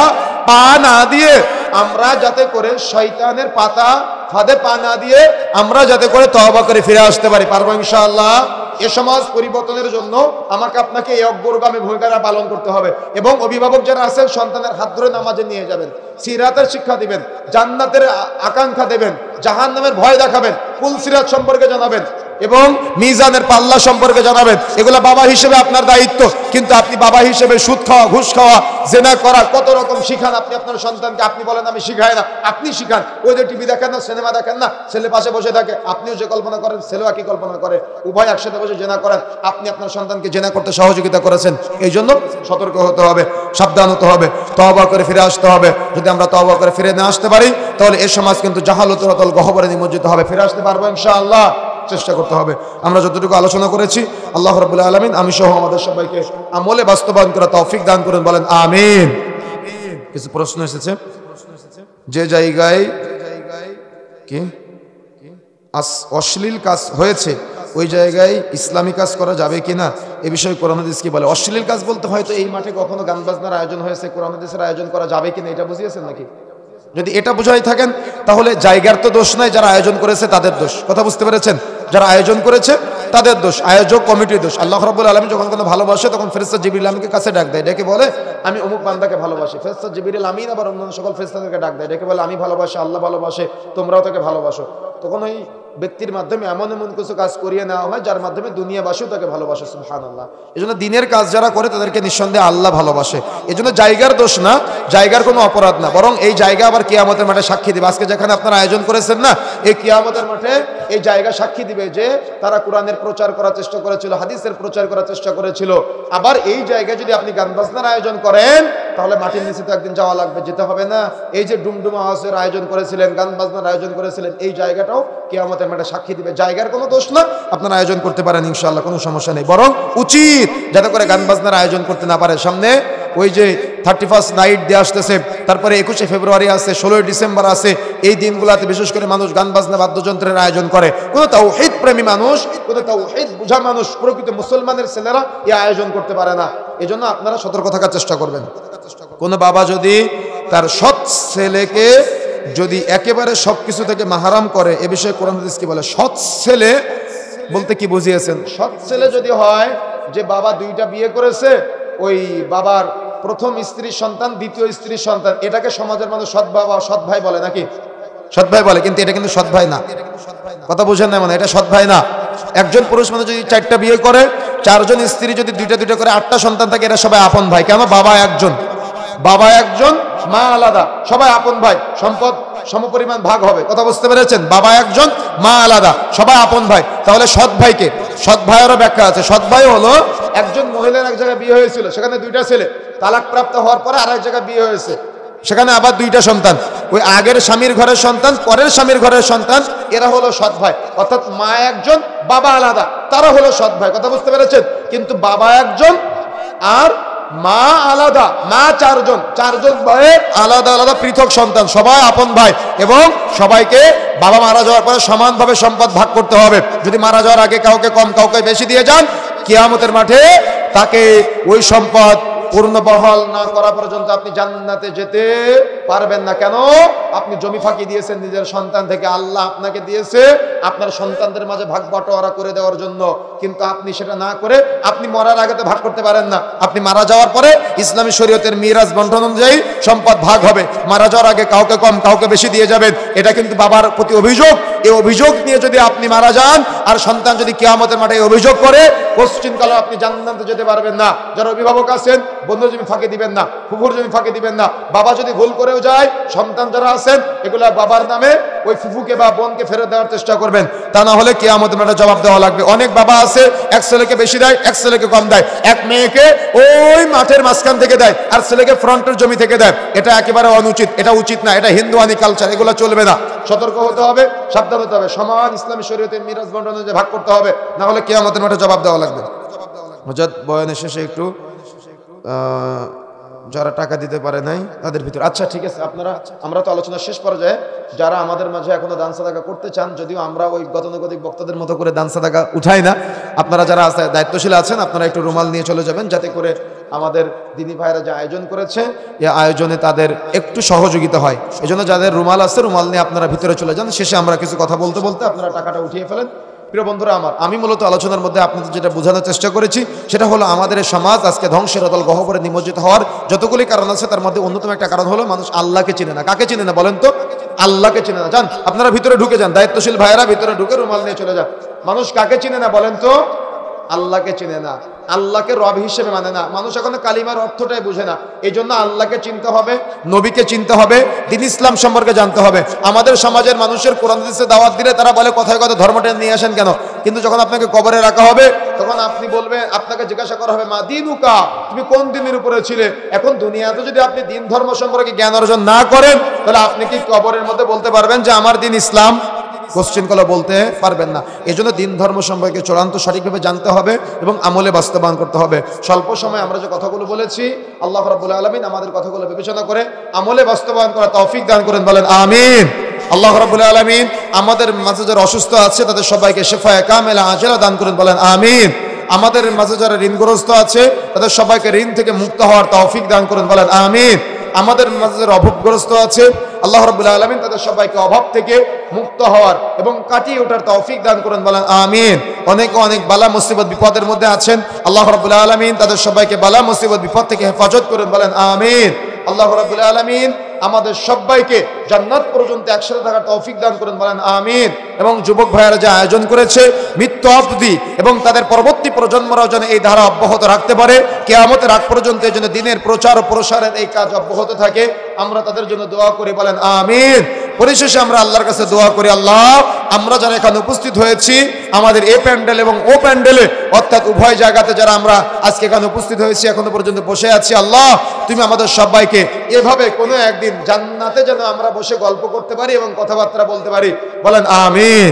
পা না দিয়ে আমরা যাতে করে, শয়তানের পাতা ফাঁদে পা না দিয়ে আমরা যাতে করে তওবা করে ফিরে আসতে পারি। পারবো ইনশাআল্লাহ? এ সমাজ পরিবর্তনের জন্য আমাকে আপনাকে এই অগ্রগামী ভূমিকাটা পালন করতে হবে। এবং অভিভাবক যারা আছেন, সন্তানের হাত ধরে নামাজে নিয়ে যাবেন, সিরাতের শিক্ষা দিবেন, জান্নাতের আকাঙ্ক্ষা দেবেন, জাহান্নামের ভয় দেখাবেন, কুল সিরাত সম্পর্কে জানাবেন। এবং মিজানের পাল্লা সম্পর্কে জানাবেন। এগুলো বাবা হিসেবে আপনার দায়িত্ব। কিন্তু আপনি বাবা হিসেবে সুদ খাওয়া, ঘুষ খাওয়া, জেনা করা, কত রকম শিখান আপনি আপনার সন্তানকে। আপনি বলেন আমি শিখাই না, আপনি শিখান। ওই যে টিভি দেখেন না, সিনেমা দেখেন না, ছেলে পাশে বসে থাকে, আপনিও যে কল্পনা করেন ছেলেও একই কল্পনা করে, উভয় একসাথে বসে জেনা করেন। আপনি আপনার সন্তানকে জেনা করতে সহযোগিতা করেছেন। এই জন্য সতর্ক হতে হবে, সাবধান হতে হবে, তওবা করে ফিরে আসতে হবে। যদি আমরা তওবা করে ফিরে না আসতে পারি তাহলে এই সমাজ কিন্তু জাহালতের অতল গহ্বরে নিমজ্জিত হবে। ফিরে আসতে পারবো ইনশাআল্লাহ, চেষ্টা করতে হবে। আমরা যতটুকু আলোচনা করেছি আল্লাহ রাব্বুল আলামিন আমি সহ আমাদের সবাইকে আমলে বাস্তবায়ন করার তৌফিক দান করেন, বলেন আমিন। কিছু প্রশ্ন এসেছে। যে জায়গায় কি অশ্লীল কাজ হয়েছে ওই জায়গায় ইসলামী কাজ করা যাবে কিনা এ বিষয়ে কোরআন হাদিস কি বলে? অশ্লীল কাজ বলতে হয়তো এই মাঠে কখনো গান বাজনার আয়োজন হয়েছে, কোরআন হাদিসের আয়োজন করা যাবে কিনা এটা বুঝিয়েছেন নাকি? যদি এটা বুঝাই থাকেন তাহলে জায়গার তো দোষ নাই, যারা আয়োজন করেছে তাদের দোষ। কথা বুঝতে পেরেছেন? যারা আয়োজন করেছে তাদের দোষ, আয়োজক কমিটির দোষ। আল্লাহ রাব্বুল আলামিন যখন কোনো ভালোবাসে তখন ফেরেশতা জিবরিল আমিনকে কাছে ডাক দেয়, ডেকে বলে আমি অমুক বান্দাকে ভালোবাসি। ফেরেশতা জিবরিল আমিন আবার অন্যান্য সকল ফেরেশতাদেরকে ডাক দেয়, ডেকে বলে আমি ভালোবাসি, আল্লাহ ভালোবাসে, তোমরাও তাকে ভালোবাসো। তখন ওই ব্যক্তির মাধ্যমে এমন এমন কিছু কাজ করিয়ে নেওয়া হয় যার মাধ্যমে দুনিয়াবাসীও তাকে ভালোবাসে। সুবহানাল্লাহ। এই জন্য দিনের কাজ যারা করে তাদেরকে নিঃসন্দেহে আল্লাহ ভালোবাসে। এই জন্য জায়গার দোষ না, জায়গার কোনো অপরাধ না, বরং এই জায়গা আবার কিয়ামতের মাঠে সাক্ষী দিবে। আজকে যেখানে আপনারা আয়োজন করেছেন না, এই কিয়ামতের মাঠে এই জায়গা সাক্ষী দিবে যে তারা কোরআনের প্রচার করার চেষ্টা করেছিল, হাদিসের প্রচার করার চেষ্টা করেছিল। আবার এই জায়গায় যদি আপনি গান বাজনার আয়োজন করেন তাহলে মাটির নিচে তো একদিন যাওয়া লাগবে, যেতে হবে না? এই যে ডুমডুমা হাউসের আয়োজন করেছিলেন, গান বাজনার আয়োজন করেছিলেন, এই জায়গাটাও কিয়ামতের মাঠে সাক্ষী দিবে। জায়গার কোনো দোষ না, আপনারা আয়োজন করতে পারেন ইনশাআল্লাহ, কোনো সমস্যা নেই। বরং উচিত যাতে করে গান বাজনার আয়োজন করতে না পারে। সামনে ওই যে 31 নাইট দিয়ে আসতেছে, তারপরে 21শে ফেব্রুয়ারি আছে, 16ই ডিসেম্বর আছে। এই দিনগুলোতে বিশেষ করে মানুষ গান বাজনা বাদ্যযন্ত্রের আয়োজন করে। কোনো তাওহীদ প্রেমী মানুষ, কোনো তাওহীদ বুঝা মানুষ, প্রকৃত মুসলমানের ছেলেরা এই আয়োজন করতে পারে না। এজন্য আপনারা সতর্ক থাকার চেষ্টা করবেন। কোনো বাবা যদি তার সৎ ছেলেকে যদি একেবারে সবকিছু থেকে মাহারাম করে, এ বিষয়ে কোরআন হাদিস কি বলে? সৎ ছেলে বলতে কি বুঝিয়েছেন? সৎ ছেলে যদি হয় যে বাবা দুইটা বিয়ে করেছে, ওই বাবার প্রথম স্ত্রীর সন্তান, দ্বিতীয় স্ত্রীর সন্তান, এটাকে সমাজের মানুষ সৎ বাবা, সৎ ভাই বলে নাকি? সৎ ভাই বলে, কিন্তু এটা কিন্তু সৎ ভাই না। কথা বুঝেন না? মানে এটা সৎ ভাই না। একজন পুরুষ মানুষ যদি 4টা বিয়ে করে, 4 জন স্ত্রী যদি দুইটা দুইটা করে 8টা সন্তান থাকে, এরা সবাই আপন ভাই। কেন? বাবা একজন, বাবা একজন, মা আলাদা, সবাই আপন ভাই, সম্পদ সমপরিমাণ ভাগ হবে। কথা বুঝতে পেরেছেন? বাবা একজন, মা আলাদা, সবাই আপন ভাই। তাহলে সৎ ভাইকে, সৎ ভাইয়েরও ব্যাখ্যা আছে। সৎ ভাই হলো একজন মহিলার এক জায়গায় বিয়ে হয়েছিল, সেখানে 2টা ছেলে, তালাক প্রাপ্ত হওয়ার পরে আরেক জায়গায় বিয়ে হয়েছে, সেখানে আবার 2টা সন্তান, ওই আগের স্বামীর ঘরের সন্তান, পরের স্বামীর ঘরের সন্তান, এরা হলো সৎ ভাই। অর্থাৎ মা একজন, বাবা আলাদা, তারা হলো সৎ ভাই। কথা বুঝতে পেরেছেন? কিন্তু বাবা একজন আর মা আলাদা, মা 4 জন, 4 জন ভাইয়ের আলাদা আলাদা পৃথক সন্তান, সবাই আপন ভাই, এবং সবাইকে বাবা মারা যাওয়ার পরে সমানভাবে সম্পদ ভাগ করতে হবে। যদি মারা যাওয়ার আগে কাউকে কম কাউকে বেশি দিয়ে যান, কিয়ামতের মাঠে তাকে ওই সম্পদ পূর্ণ বহাল না করা পর্যন্ত আপনি জান্নাতে যেতে পারবেন না। কেন? আপনি জমি ফাঁকি দিয়েছেন নিজের সন্তান থেকে। আল্লাহ আপনাকে দিয়েছে আপনার সন্তানদের মাঝে ভাগ বাটোয়ারা করে দেওয়ার জন্য, কিন্তু আপনি সেটা না করে আপনি মরার আগে তো ভাগ করতে পারেন না। আপনি মারা যাওয়ার পরে ইসলামী শরীয়তের মিরাজ বন্টন অনুযায়ী সম্পদ ভাগ হবে। মারা যাওয়ার আগে কাউকে কম কাউকে বেশি দিয়ে যাবেন, এটা কিন্তু বাবার প্রতি অভিযোগ। এই অভিযোগ নিয়ে যদি আপনি মারা যান আর সন্তান যদি কিয়ামতের মাঠে অভিযোগ করে, পশ্চিমকালে আপনি জান্নাতে যেতে পারবেন না। যারা অভিভাবক আছেন, বন্ধুর জমি ফাঁকি দিবেন না, ফুফুর জমি ফাঁকি দিবেন না। বাবা যদি ভুল করেও যায়, সন্তান যারা আছেন এগুলা বাবার নামে ওই ফুফুকে বা বোনকে ফেরত দেওয়ার চেষ্টা করবেন, তা না হলে কিয়ামতের মাঠে জবাব দেওয়া লাগবে। অনেক বাবা আছে এক ছেলেকে বেশি দেয়, এক ছেলেকে কম দেয়, এক মেয়েকে ওই মাঠের মাঝখান থেকে দেয় আর ছেলেকে ফ্রন্টের জমি থেকে দেয়। এটা একেবারে অনুচিত, এটা উচিত না, এটা হিন্দুয়ানি কালচার, এগুলো চলবে না। সতর্ক হতে হবে, সাবধান হতে হবে। সমান ইসলামী শরীয়তের মিরাজ বন্টন অনুযায়ী ভাগ করতে হবে, না হলে কিয়ামতের মাঠে জবাব দেওয়া লাগবে। হযরত বয়ানের শেষে একটু যারা টাকা দিতে পারে নাই তাদের ভিতরে, আচ্ছা ঠিক আছে, আপনারা, আমরা তো আলোচনার শেষ পর্যায়ে, যারা আমাদের মাঝে এখনো দান সাদাকা করতে চান, যদিও আমরা ওই গতানুগতিক বক্তাদের মতো করে দান সাদাকা উঠাই না, আপনারা যারা দায়িত্বশীল আছেন আপনারা একটু রুমাল নিয়ে চলে যাবেন, যাতে করে আমাদের দিনী ভাইরা যে আয়োজন করেছে এই আয়োজনে তাদের একটু সহযোগিতা হয়। এজন্য যাদের রুমাল আছে রুমাল নিয়ে আপনারা ভিতরে চলে যান। শেষে আমরা কিছু কথা বলতে বলতে আপনারা টাকাটা উঠিয়ে ফেলেন। প্রিয় বন্ধুরা আমার, আমি মূলত আলোচনার মধ্যে আপনাদের যেটা বোঝানোর চেষ্টা করেছি সেটা হলো আমাদের সমাজ আজকে ধ্বংসের অতল গহ্বরে নিমজ্জিত হওয়ার যতগুলি কারণ আছে তার মধ্যে অন্যতম একটা কারণ হলো মানুষ আল্লাহকে চিনে না। কাকে চিনে না বলেন তো? আল্লাহকে চিনে না। যান আপনারা ভিতরে ঢুকে যান, দায়িত্বশীল ভাইয়েরা ভিতরে ঢুকে রুমাল নিয়ে চলে যান। মানুষ কাকে চিনে না বলেন তো? আল্লাহকে চিনে না, আল্লাহকে রব হিসেবে মানে না। মানুষ এখনো কালিমার অর্থটাই বুঝে না। এই জন্য আল্লাহকে চিনতে হবে, নবীকে চিনতে হবে, দ্বীন ইসলাম সম্পর্কে জানতে হবে। আমাদের সমাজের মানুষের কোরআন হাদিসে দাওয়াত দিলে তারা বলে কথায় কথা ধর্মটা নিয়ে আসেন কেন, কিন্তু যখন আপনাকে কবরে রাখা হবে তখন আপনি বলবেন, আপনাকে জিজ্ঞাসা করা হবে মা দিনুকা, তুমি কোন দিনের উপরে ছিলে। এখন দুনিয়াতে যদি আপনি দিন ধর্ম সম্পর্কে জ্ঞান অর্জন না করেন তাহলে আপনি কি কবরের মধ্যে বলতে পারবেন যে আমার দিন ইসলাম? কোশ্চেন করলে বলতে পারবেন না। এই জন্য দিন ধর্ম সম্পর্কে চূড়ান্ত সঠিকভাবে জানতে হবে এবং আমলে বাস্তবায়ন করতে হবে। স্বল্প সময় আমরা যে কথাগুলো বলেছি, আল্লাহ রাব্বুল আলামিন আমাদের কথাগুলো বিবেচনা করে আমলে বাস্তবায়ন করার তৌফিক দান করেন, বলেন আমিন। আল্লাহ রাব্বুল আলামিন আমাদের মাঝে যারা অসুস্থ আছে তাদের সবাইকে শিফায়ে কামিলা আজেলা দান করেন, বলেন আমিন। আমাদের মাঝে যারা ঋণগ্রস্ত আছে তাদের সবাইকে ঋণ থেকে মুক্ত হওয়ার তৌফিক দান করেন, বলেন আমিন। আমাদের মাঝে যারা অভাবগ্রস্ত আছে আল্লাহ রাব্বুল আলামিন তাদের সবাইকে অভাব থেকে মুক্ত হওয়ার এবং কাটিয়ে ওঠার তৌফিক দান করেন, বলেন আমিন। অনেক অনেক বালা মুসিবত বিপদের মধ্যে আছেন, আল্লাহ রাব্বুল আলামিন তাদের সবাইকে বালা মুসিবত বিপদ থেকে হেফাজত করেন, বলেন আমিন। আল্লাহ রাব্বুল আলামিন আমাদের সবাইকে জান্নাত পর্যন্ত একসাথে থাকার তৌফিক দান করেন, বলেন আমিন। এবং যুবক ভাইয়েরা যে আয়োজন করেছে মৃত্যু অবধি এবং তাদের পরবর্তী প্রজন্মরাও যেন এই ধারা অব্যাহত রাখতে পারে, কিয়ামতের আগ পর্যন্ত যেন দিনের প্রচার ও প্রসারের এই কাজ অব্যাহত থাকে, আমরা তাদের জন্য দোয়া করি, বলেন আমিন। পরিশেষে আমরা আল্লাহর কাছে দোয়া করি, আল্লাহ আমরা যারা এখানে উপস্থিত হয়েছি আমাদের এ প্যান্ডেল এবং ও প্যান্ডেলে অর্থাৎ উভয় জায়গাতে যারা আমরা আজকে এখানে উপস্থিত হয়েছি, এখনো পর্যন্ত বসে আছি, আল্লাহ তুমি আমাদের সবাইকে এভাবে কোনো একদিন জান্নাতে যেন আমরা বসে গল্প করতে পারি এবং কথাবার্তা বলতে পারি, বলেন আমিন।